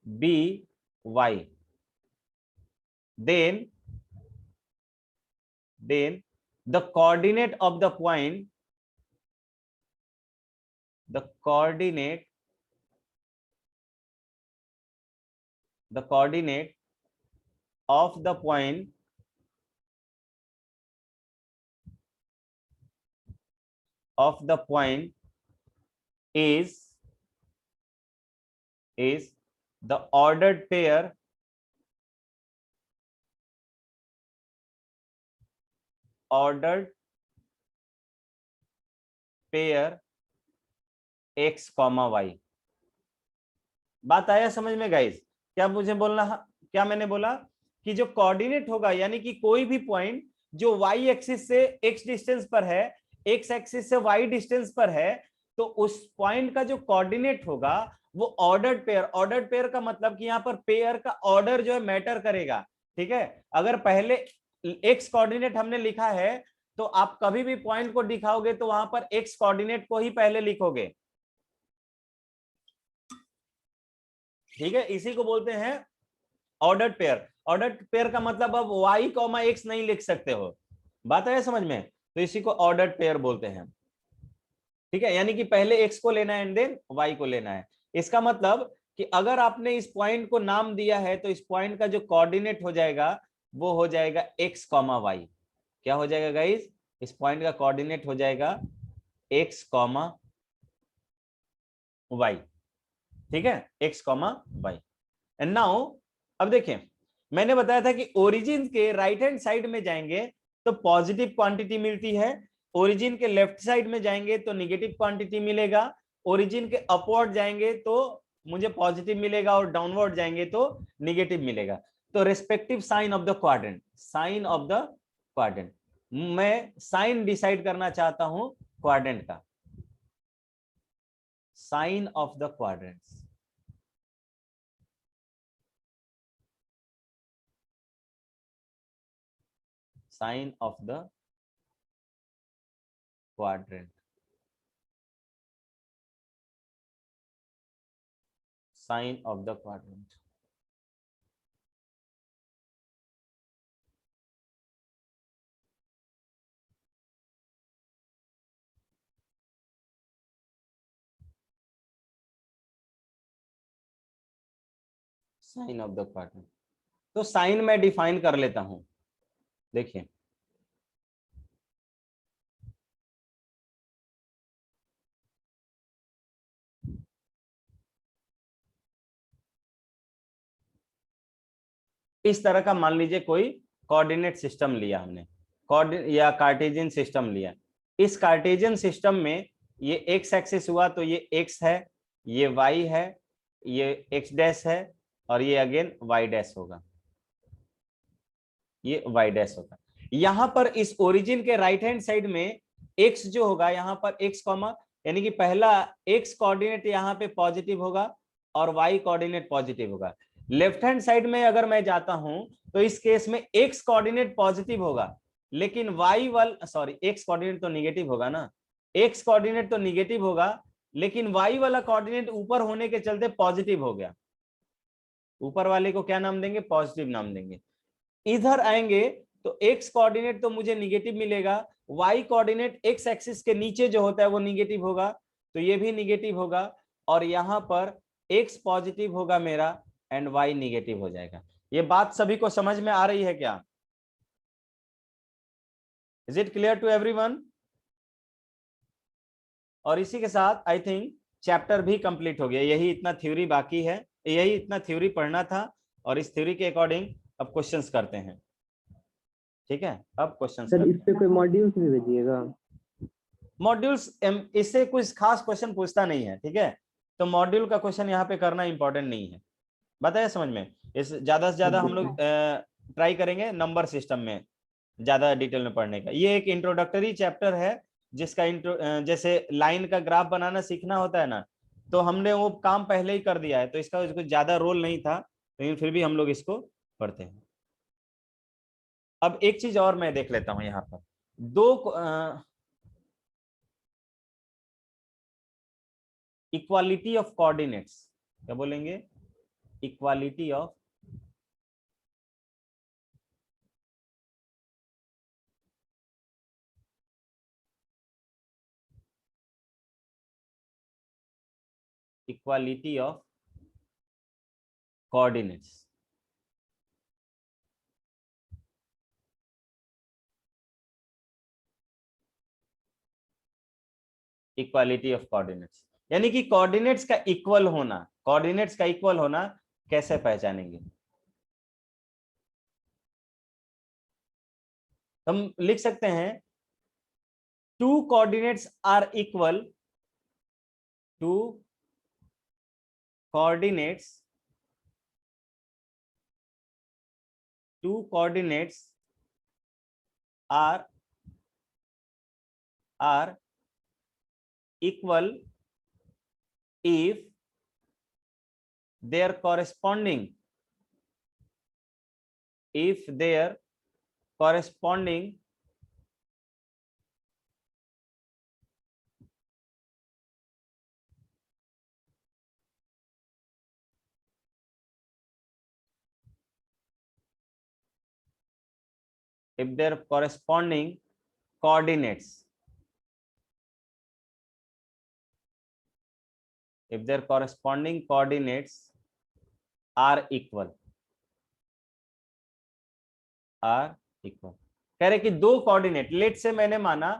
b y, then the coordinate of the point, the coordinate of the point is the ordered pair x, y। बात आया समझ में guys? क्या मुझे बोलना, क्या मैंने बोला कि जो कोऑर्डिनेट होगा, यानी कि कोई भी पॉइंट जो y एक्सिस से x डिस्टेंस पर है, x एक्सिस से y डिस्टेंस पर है, तो उस पॉइंट का जो कोऑर्डिनेट होगा वो ऑर्डर्ड पेयर। ऑर्डर्ड पेयर का मतलब कि यहाँ पर पेयर का ऑर्डर जो है मैटर करेगा। ठीक है, अगर पहले x कोऑर्डिनेट हमने लिखा है, तो आप कभी भी पॉइंट को दिखाओगे तो वहां पर x कोऑर्डिनेट को ही पहले लिखोगे। ठीक है, इसी को बोलते हैं ऑर्डर्ड पेयर। ऑर्डर्ड पेयर का मतलब अब y कॉमा x नहीं लिख सकते हो, बात है समझ में, तो इसी को ऑर्डर्ड पेयर बोलते हैं। ठीक है, यानी कि पहले x को लेना है एंड देन y को लेना है। इसका मतलब कि अगर आपने इस पॉइंट को नाम दिया है तो इस पॉइंट का जो कोऑर्डिनेट हो जाएगा वो हो जाएगा x कॉमा वाई। क्या हो जाएगा गाइस, इस पॉइंट का कोऑर्डिनेट हो जाएगा x कॉमा वाई। ठीक है, x comma Y. And now अब देखें, मैंने बताया था कि ओरिजिन के राइट हैंड साइड में जाएंगे तो पॉजिटिव क्वांटिटी मिलती है, ओरिजिन के लेफ्ट साइड में जाएंगे तो निगेटिव क्वांटिटी मिलेगा, ओरिजिन के अपवर्ड जाएंगे तो मुझे पॉजिटिव मिलेगा और डाउनवर्ड जाएंगे तो निगेटिव मिलेगा। तो respective sign of the quadrant, sign of the quadrant, मैं साइन डिसाइड करना चाहता हूं क्वाड्रेंट का, sign of the quadrants. Sign of the quadrant, sign of the quadrant. Sign of the quadrant, तो साइन में डिफाइन कर लेता हूं। देखिए इस तरह का मान लीजिए कोई कोऑर्डिनेट सिस्टम लिया हमने, कोऑर्डिनेट या कार्टेशियन सिस्टम लिया। इस कार्टेशियन सिस्टम में ये एक्स एक्सिस हुआ तो ये एक्स है, ये वाई है, ये एक्स डैश है और ये अगेन वाई डैश होगा, ये वाई डैश होगा। यहां पर इस ओरिजिन के राइट हैंड साइड में एक्स जो होगा, यहां पर एक्स कॉमा, यानी कि पहला एक्स कोऑर्डिनेट यहां पे पॉजिटिव होगा और वाई कोऑर्डिनेट पॉजिटिव होगा। लेफ्ट हैंड साइड में अगर मैं जाता हूं तो इस केस में एक्स कोऑर्डिनेट पॉजिटिव होगा, लेकिन वाई वाला, सॉरी एक्स कोऑर्डिनेट तो निगेटिव होगा ना, एक्स कोऑर्डिनेट तो निगेटिव होगा, लेकिन वाई वाला कोऑर्डिनेट ऊपर होने के चलते पॉजिटिव हो गया। ऊपर वाले को क्या नाम देंगे, पॉजिटिव नाम देंगे। इधर आएंगे तो x कोऑर्डिनेट तो मुझे निगेटिव मिलेगा, y कोऑर्डिनेट x एक्सिस के नीचे जो होता है वो निगेटिव होगा, तो ये भी निगेटिव होगा, और यहां पर x पॉजिटिव होगा मेरा एंड y निगेटिव हो जाएगा। ये बात सभी को समझ में आ रही है क्या? Is it clear to everyone? और इसी के साथ आई थिंक चैप्टर भी कंप्लीट हो गया, यही इतना थ्योरी बाकी है, यही इतना थ्योरी पढ़ना था, और इस थ्योरी के अकॉर्डिंग अब क्वेश्चंस करते हैं। ठीक है, अब क्वेश्चंस
सर
करते
इस पे कोई मॉड्यूल्स भी भेजिएगा?
मॉड्यूल्स, इससे कुछ खास क्वेश्चन पूछता नहीं है, ठीक है, तो मॉड्यूल का क्वेश्चन यहाँ पे करना इंपॉर्टेंट नहीं है, बताया समझ में। इस ज्यादा से ज्यादा हम लोग ट्राई करेंगे नंबर सिस्टम में ज्यादा डिटेल में पढ़ने का। ये एक इंट्रोडक्टरी चैप्टर है जिसका जैसे लाइन का ग्राफ बनाना सीखना होता है ना, तो हमने वो काम पहले ही कर दिया है, तो इसका कुछ ज्यादा रोल नहीं था, लेकिन फिर भी हम लोग इसको पढ़ते हैं। अब एक चीज और मैं देख लेता हूं यहाँ पर, दो इक्वालिटी ऑफ कोऑर्डिनेट्स, क्या बोलेंगे, equality of equality of coordinates. Equality of coordinates यानी कि कोऑर्डिनेट्स का इक्वल होना, कोऑर्डिनेट्स का इक्वल होना कैसे पहचानेंगे? हम लिख सकते हैं two coordinates are equal, two coordinates, two coordinates are equal if their corresponding, if their corresponding if their corresponding coordinates, if their corresponding coordinates are equal, are equal। कह रहे कि दो कोऑर्डिनेट, लेट से मैंने माना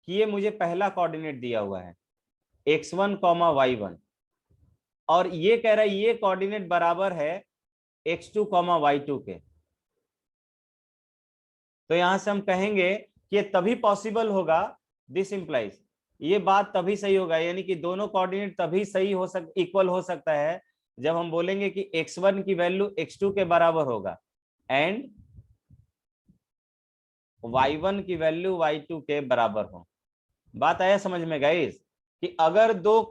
कि ये मुझे पहला कोऑर्डिनेट दिया हुआ है x1, y1, और ये कह रहा है ये कोऑर्डिनेट बराबर है x2, y2 के। तो यहां से हम कहेंगे कि ये तभी पॉसिबल होगा, दिस इंप्लाइज, ये बात तभी सही होगा, यानी कि दोनों कोऑर्डिनेट तभी सही हो इक्वल हो सकता है जब हम बोलेंगे कि x1 की वैल्यू x2 के बराबर होगा एंड y1 की वैल्यू y2 के बराबर हो। बात आया समझ में गाइस? कि अगर दो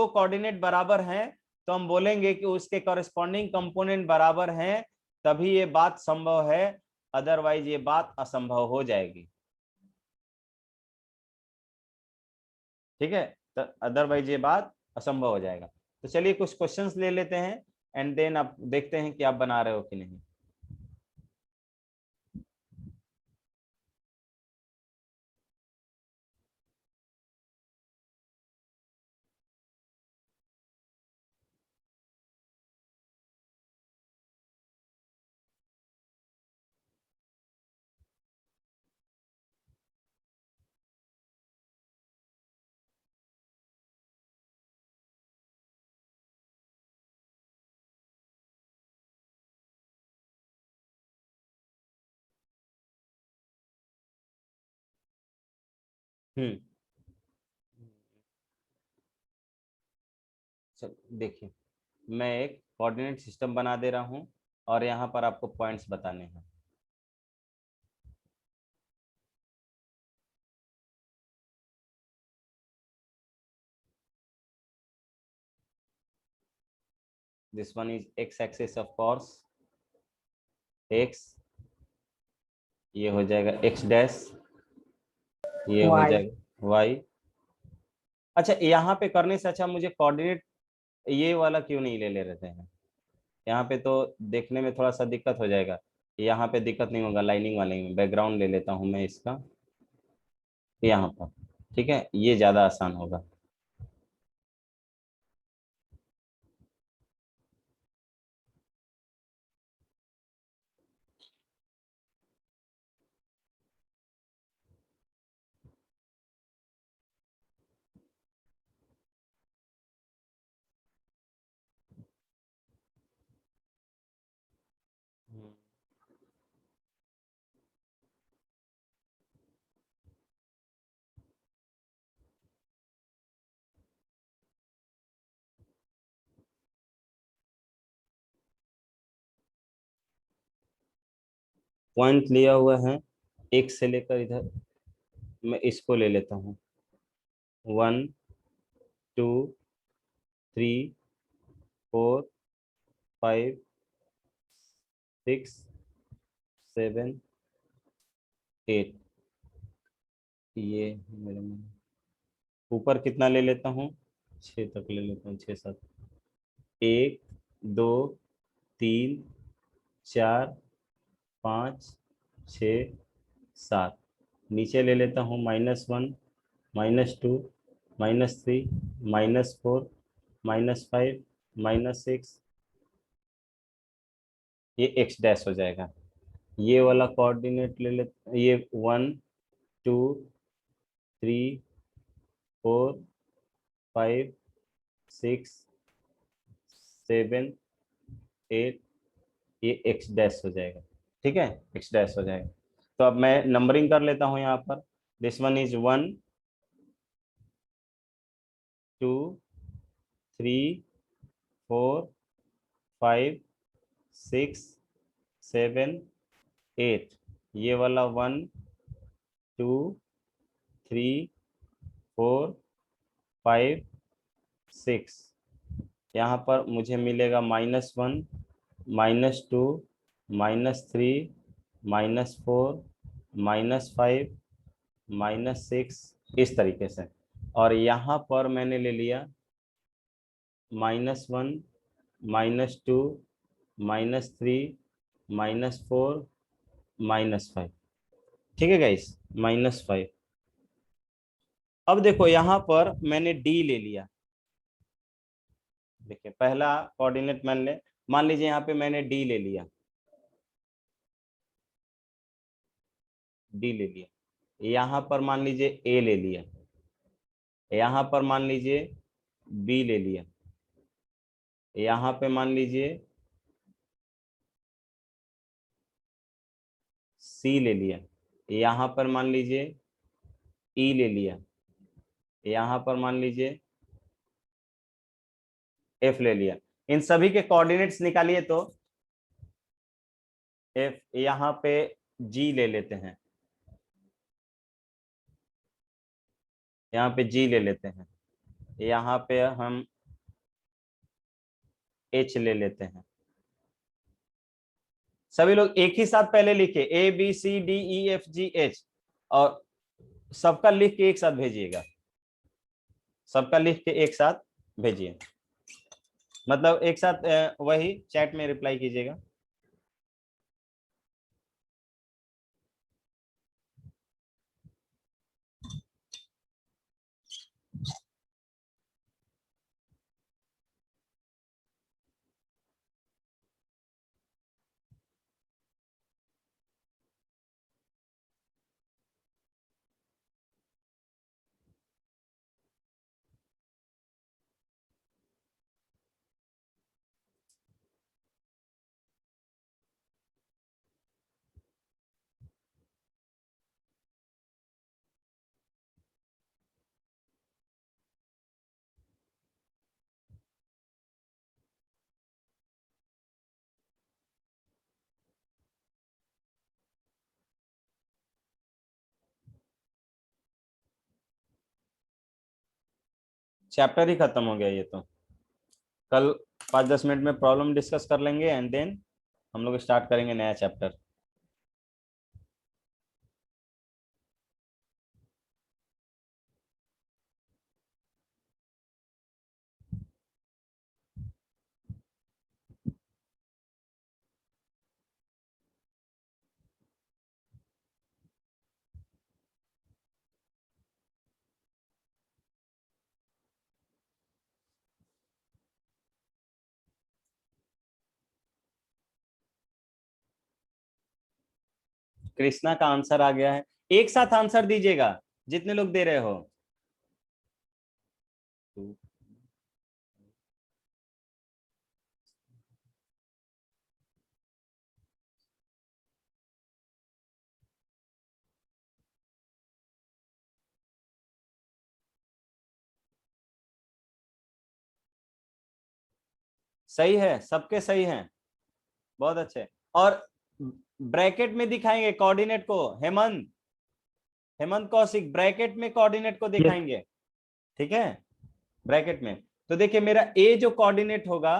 कोऑर्डिनेट बराबर हैं तो हम बोलेंगे कि उसके कॉरेस्पॉन्डिंग कंपोनेंट बराबर हैं, तभी ये बात संभव है, अदरवाइज ये बात असंभव हो जाएगी। ठीक है, तो अदरवाइज ये बात असंभव हो जाएगा। तो चलिए कुछ क्वेश्चंस ले लेते हैं एंड देन आप देखते हैं कि आप बना रहे हो कि नहीं। चलो देखिए, मैं एक कोऑर्डिनेट सिस्टम बना दे रहा हूं और यहाँ पर आपको पॉइंट्स बताने हैं। This one is x axis of course, x, ये हो जाएगा x डैश, ये हो जाएगा y। अच्छा, यहाँ पे करने से अच्छा मुझे कोऑर्डिनेट ये वाला क्यों नहीं ले लेते हैं? यहाँ पे तो देखने में थोड़ा सा दिक्कत हो जाएगा, यहाँ पे दिक्कत नहीं होगा, लाइनिंग वाले में बैकग्राउंड ले लेता हूँ मैं इसका यहाँ पर। ठीक है, ये ज्यादा आसान होगा। पॉइंट लिया हुआ है एक से लेकर इधर, मैं इसको ले लेता हूँ 1 2 3 4 5 6 7 8। ये मेरे में ऊपर कितना ले लेता हूँ, 6 तक ले लेता हूँ, 6 7, 1 2 3 4 5 6 7। नीचे ले लेता हूँ -1 -2 -3 -4 -5 -6, ये x डैश हो जाएगा। ये वाला कोऑर्डिनेट ले लेते, ये 1 2 3 4 5 6 7 8, ये x डैश हो जाएगा। ठीक है, x डैश हो जाएगा। तो अब मैं नंबरिंग कर लेता हूं यहाँ पर, दिस वन इज 1 2 3 4 5 6 7 8, ये वाला 1 2 3 4 5 6, यहाँ पर मुझे मिलेगा -1 -2 -3 -4 -5 -6, इस तरीके से। और यहाँ पर मैंने ले लिया -1 -2 -3 -4 -5। ठीक है गाइस, -5। अब देखो यहां पर मैंने डी ले लिया। देखिए पहला कोऑर्डिनेट मान लीजिए यहाँ पे मैंने डी ले लिया, डी ले लिया। यहाँ पर मान लीजिए ए ले लिया, यहाँ पर मान लीजिए बी ले लिया, यहाँ पे मान लीजिए सी ले लिया, यहाँ पर मान लीजिए ई ले लिया, यहाँ पर मान लीजिए एफ ले लिया। इन सभी के कोऑर्डिनेट्स निकालिए तो एफ, यहाँ पे जी ले लेते हैं, यहाँ पे जी ले लेते हैं, यहाँ पे हम एच ले लेते हैं। सभी लोग एक ही साथ पहले लिखे A B C D E F G H, और सबका लिख के एक साथ भेजिएगा, सबका लिख के एक साथ भेजिए, मतलब एक साथ वही चैट में रिप्लाई कीजिएगा। चैप्टर ही खत्म हो गया ये तो। कल 5-10 मिनट में प्रॉब्लम डिस्कस कर लेंगे एंड देन हम लोग स्टार्ट करेंगे नया चैप्टर। कृष्णा का आंसर आ गया है, एक साथ आंसर दीजिएगा जितने लोग दे रहे हो। सही है, सबके सही हैं, बहुत अच्छे। और ब्रैकेट में दिखाएंगे कोऑर्डिनेट को, हेमंत, हेमंत कौशिक ब्रैकेट में कोऑर्डिनेट को दिखाएंगे, ठीक है, ब्रैकेट में। तो देखिए मेरा ए जो कोऑर्डिनेट होगा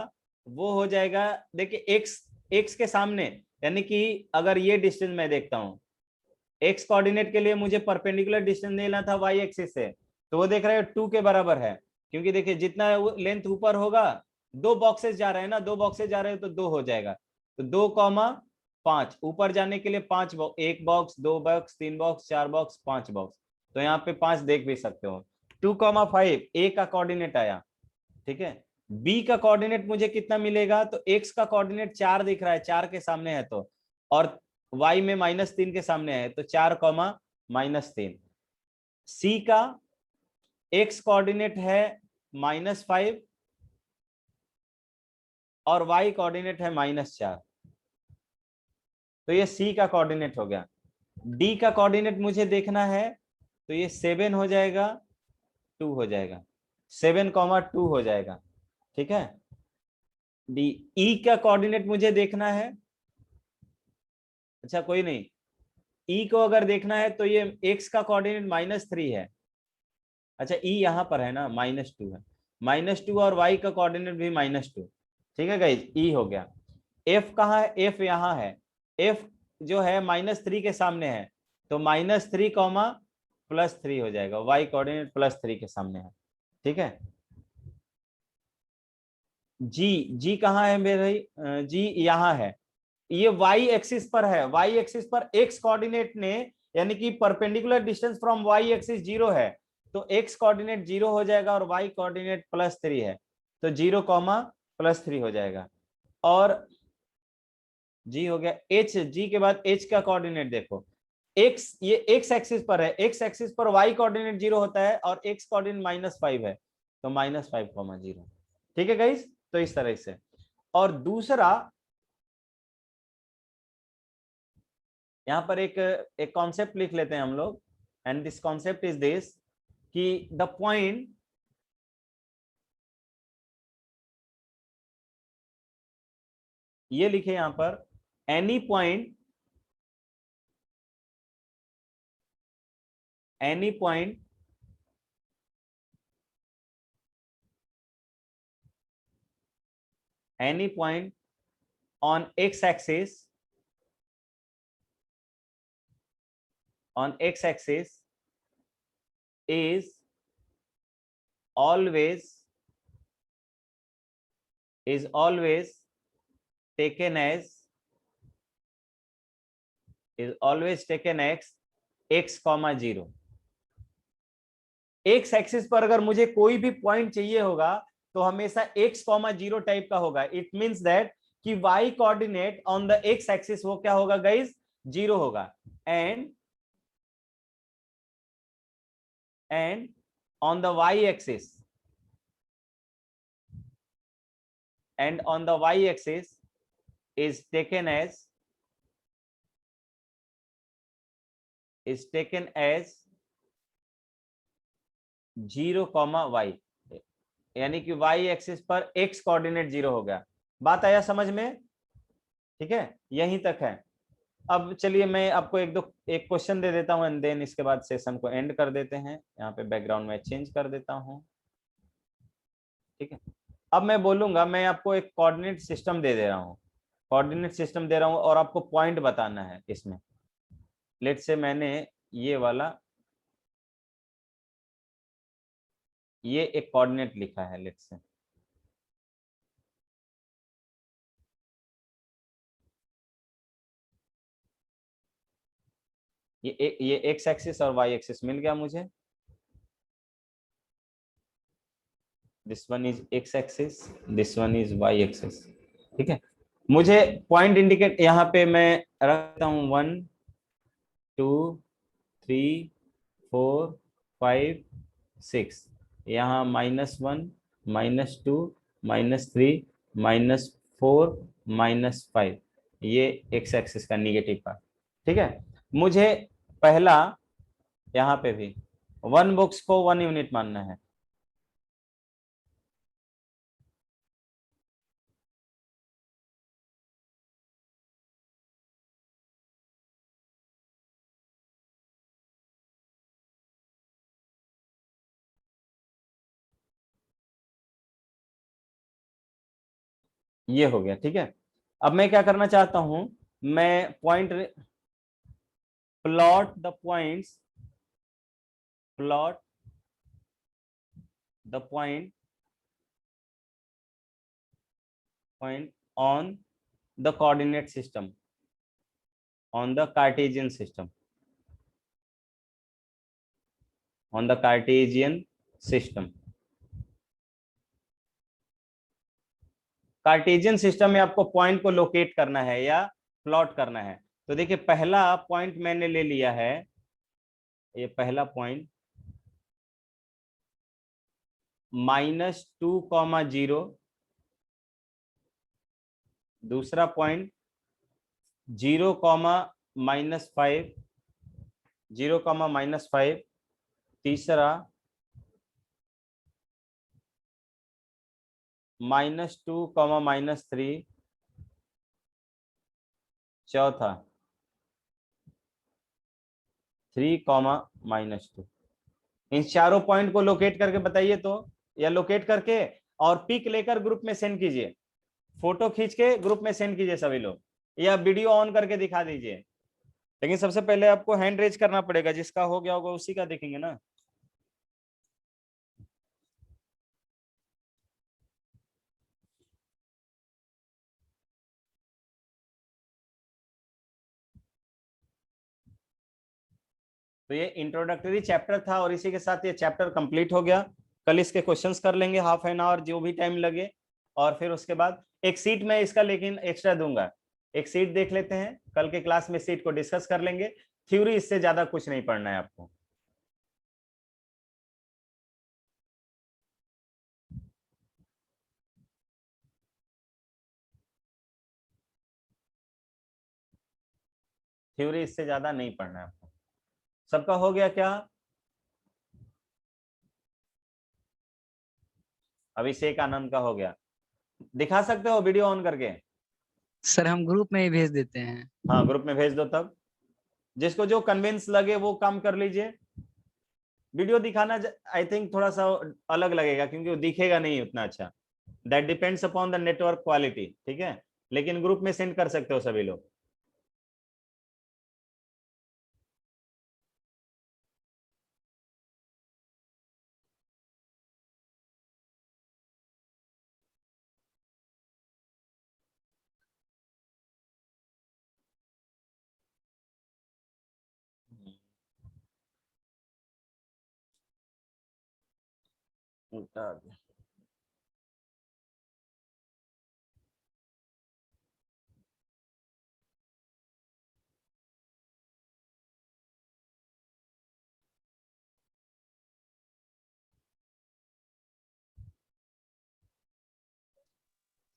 वो हो जाएगा, देखिए एक्स, एक्स के सामने, यानी कि अगर ये डिस्टेंस मैं देखता हूं, एक्स कोऑर्डिनेट के लिए मुझे परपेंडिकुलर डिस्टेंस लेना था वाई एक्सिस से, तो वो देख रहे हो 2 के बराबर है, क्योंकि देखिए जितना लेंथ ऊपर होगा, 2 बॉक्सेस जा रहे हैं ना, 2 बॉक्सेस जा रहे हैं तो 2 हो जाएगा, तो 2,5 ऊपर जाने के लिए 5 box, 1 box, 2 box, 3 box, 4 box, 5 box, तो यहाँ पे 5 देख भी सकते हो। 2,5 ए का कोऑर्डिनेट आया, ठीक है। बी का कोऑर्डिनेट मुझे कितना मिलेगा, तो एक्स का कोऑर्डिनेट 4 दिख रहा है, 4 के सामने है तो, और y में -3 के सामने है तो 4,-3। सी का x कोऑर्डिनेट है -5 और y कोऑर्डिनेट है -4, तो ये सी का कोऑर्डिनेट हो गया। डी का कोऑर्डिनेट मुझे देखना है तो ये 7 हो जाएगा, 2 हो जाएगा, 7,2 हो जाएगा, ठीक है। डी, ई का कोऑर्डिनेट मुझे देखना है, अच्छा कोई नहीं, ई को अगर देखना है तो ये x का कोऑर्डिनेट -3 है, अच्छा ई यहाँ पर है ना, -2 है, -2 और y का कोऑर्डिनेट भी -2, ठीक है गाइस, ई हो गया। f कहाँ है, f यहाँ है, f जो है -3 के सामने है तो -3, +3 हो जाएगा, y कोऑर्डिनेट +3 के सामने है, ठीक है। जी, जी कहाँ है मेरे, जी यहाँ है, ये वाई एक्सिस पर है, वाई एक्सिस पर एक्स कोऑर्डिनेट ने, यानी कि perpendicular distance from Y axis 0 है, तो एक्स कोऑर्डिनेट 0 हो जाएगा और वाई कोऑर्डिनेट +3 है, तो 0, +3 हो जाएगा। और जी हो गया। एच, जी के बाद एच का कोऑर्डिनेट देखो, एक्स, ये एक्स एक्सिस पर है, एक्स एक्सिस पर वाई कोऑर्डिनेट 0 होता है और एक्स कोऑर्डिनेट -5 है, तो -5, 0। ठीक है गाइस, तो इस तरह से। और दूसरा यहां पर एक कॉन्सेप्ट लिख लेते हैं हम लोग, and this concept is this, कि द पॉइंट ये लिखे यहां पर, any point any point on x-axis is always taken as x, 0। X axis पर अगर मुझे कोई भी पॉइंट चाहिए होगा तो हमेशा x, 0 टाइप का होगा। इट मींस दैट कि y coordinate on the x axis वो क्या होगा गाइस, 0 होगा। And on the y axis is taken as 0, y, यानी कि y एक्सिस पर x कोऑर्डिनेट 0 हो गया। बात आया समझ में? ठीक है, यहीं तक है। अब चलिए मैं आपको एक क्वेश्चन दे देता हूं एंड देन इसके बाद सेशन को एंड कर देते हैं। यहाँ पे बैकग्राउंड में चेंज कर देता हूं। ठीक है, अब मैं बोलूंगा, मैं आपको एक कोऑर्डिनेट सिस्टम दे दे रहा हूं, और आपको पॉइंट बताना है इसमें। लेट से मैंने ये वाला, ये एक कोऑर्डिनेट लिखा है, लेट से ये एक्स एक्सिस और वाई एक्सिस मिल गया मुझे। This one is X axis, this one is Y axis. ठीक है, मुझे पॉइंट इंडिकेट यहाँ पे मैं रखता हूँ 1, 2, 3, 4, 5, 6। यहाँ -1, -2, -3, -4, -5, ये एक्स एक्सिस का निगेटिव पार्ट। ठीक है, मुझे पहला यहाँ पे भी 1 बॉक्स को 1 यूनिट मानना है। ये हो गया। ठीक है, अब मैं क्या करना चाहता हूं, मैं plot the points, plot the point on the coordinate system, on the Cartesian system, on the Cartesian system. Cartesian system में आपको पॉइंट को लोकेट करना है या प्लॉट करना है। तो देखिए, पहला पॉइंट मैंने ले लिया है, ये पहला पॉइंट -2, 0। दूसरा पॉइंट 0, -5, 0, -5। तीसरा -2, -3। चौथा 3, -2। इन चारों पॉइंट को लोकेट करके बताइए तो, या लोकेट करके और पिक लेकर ग्रुप में सेंड कीजिए, फोटो खींच के ग्रुप में सेंड कीजिए सभी लोग, या वीडियो ऑन करके दिखा दीजिए। लेकिन सबसे पहले आपको हैंड रेज करना पड़ेगा, जिसका हो गया होगा उसी का देखेंगे ना। तो ये इंट्रोडक्टरी चैप्टर था और इसी के साथ ये चैप्टर कंप्लीट हो गया। कल इसके क्वेश्चंस कर लेंगे, हाफ एन आवर जो भी टाइम लगे, और फिर उसके बाद एक सीट मैं इसका लेकिन एक्स्ट्रा दूंगा। एक सीट देख लेते हैं, कल के क्लास में सीट को डिस्कस कर लेंगे। थ्योरी इससे ज्यादा कुछ नहीं पढ़ना है आपको। थ्योरी इससे ज्यादा नहीं पढ़ना है आपको। सबका हो गया क्या? अभिषेक आनंद का हो गया? दिखा सकते हो वीडियो ऑन करके?
सर हम ग्रुप में ही भेज देते हैं।
हाँ ग्रुप में भेज दो। तब जिसको जो कन्विंस लगे वो काम कर लीजिए। वीडियो दिखाना आई थिंक थोड़ा सा अलग लगेगा क्योंकि वो दिखेगा नहीं उतना अच्छा। That depends upon the network quality, ठीक है, लेकिन ग्रुप में सेंड कर सकते हो सभी लोग।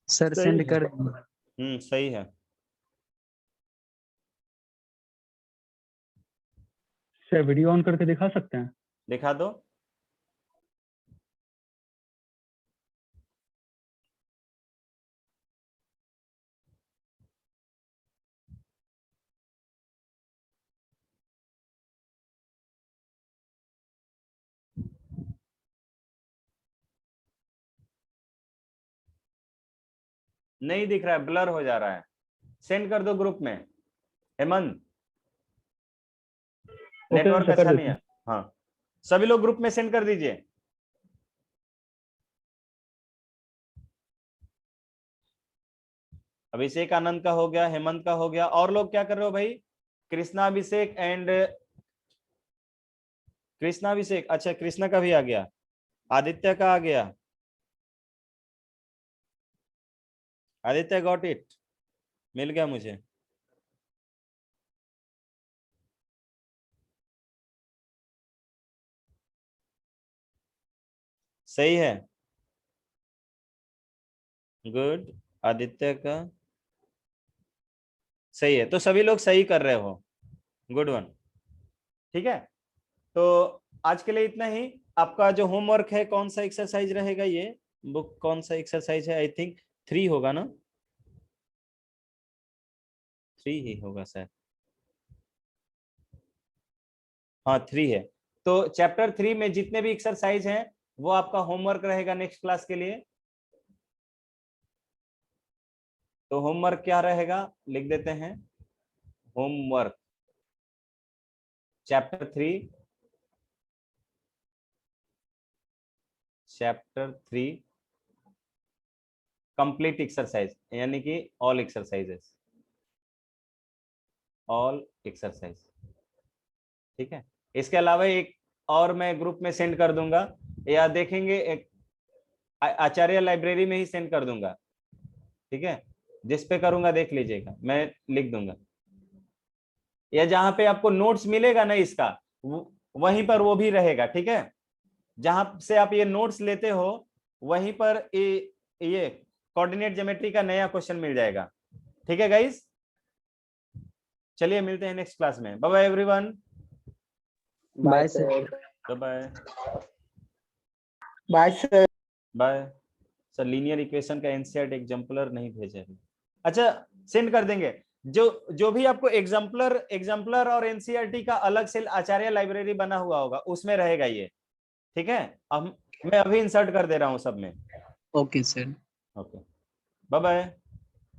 सर
सही
सेंड
है।
कर।
सही है।
सर वीडियो ऑन करके दिखा सकते हैं?
दिखा दो। नहीं दिख रहा है, ब्लर हो जा रहा है। सेंड कर दो ग्रुप में। हेमंत, नेटवर्क
सर, कर
अच्छा नहीं
देते
है।
हैं।
हाँ सभी लोग ग्रुप में सेंड कर दीजिए। अभिषेक आनंद का हो गया, हेमंत का हो गया। और लोग क्या कर रहे हो भाई? कृष्णा अभिषेक एंड कृष्णा अभिषेक, अच्छा कृष्णा का भी आ गया, आदित्य का आ गया। आदित्य गॉट इट, मिल गया मुझे। सही है, गुड। आदित्य का सही है, तो सभी लोग सही कर रहे हो, गुड वन। ठीक है, तो आज के लिए इतना ही। आपका जो होमवर्क है, कौन सा एक्सरसाइज रहेगा? ये बुक कौन सा एक्सरसाइज है? आई थिंक 3 होगा ना? 3 ही होगा शायद। हाँ 3 है। तो चैप्टर 3 में जितने भी एक्सरसाइज हैं वो आपका होमवर्क रहेगा नेक्स्ट क्लास के लिए। तो होमवर्क क्या रहेगा, लिख देते हैं। होमवर्क चैप्टर 3 कंप्लीट एक्सरसाइज, यानी कि ऑल एक्सरसाइजेस, ऑल एक्सरसाइज। ठीक है, इसके अलावा एक और मैं ग्रुप में सेंड कर दूंगा, या देखेंगे एक आचार्य लाइब्रेरी में ही सेंड कर दूंगा। ठीक है, जिस पे करूंगा देख लीजिएगा, मैं लिख दूंगा, या जहां पे आपको नोट्स मिलेगा ना इसका, वहीं पर वो भी रहेगा। ठीक है, जहां से आप ये नोट्स लेते हो वहीं पर ये कोऑर्डिनेट ज्योमेट्री का नया क्वेश्चन मिल जाएगा। ठीक है गाइस, चलिए मिलते हैं नेक्स्ट क्लास में। Bye bye everyone.
Bye sir.
Bye bye.
Bye sir.
Bye sir. Linear equation का एनसीईआरटी एग्जाम्पलर नहीं भेजा है। अच्छा सेंड कर देंगे। जो जो भी आपको एग्जाम्पलर और एनसीईआरटी का अलग से आचार्य लाइब्रेरी बना हुआ होगा उसमें रहेगा ये। ठीक है, अब मैं अभी इंसर्ट कर दे रहा हूं सब में।
Okay sir.
Okay, bye bye.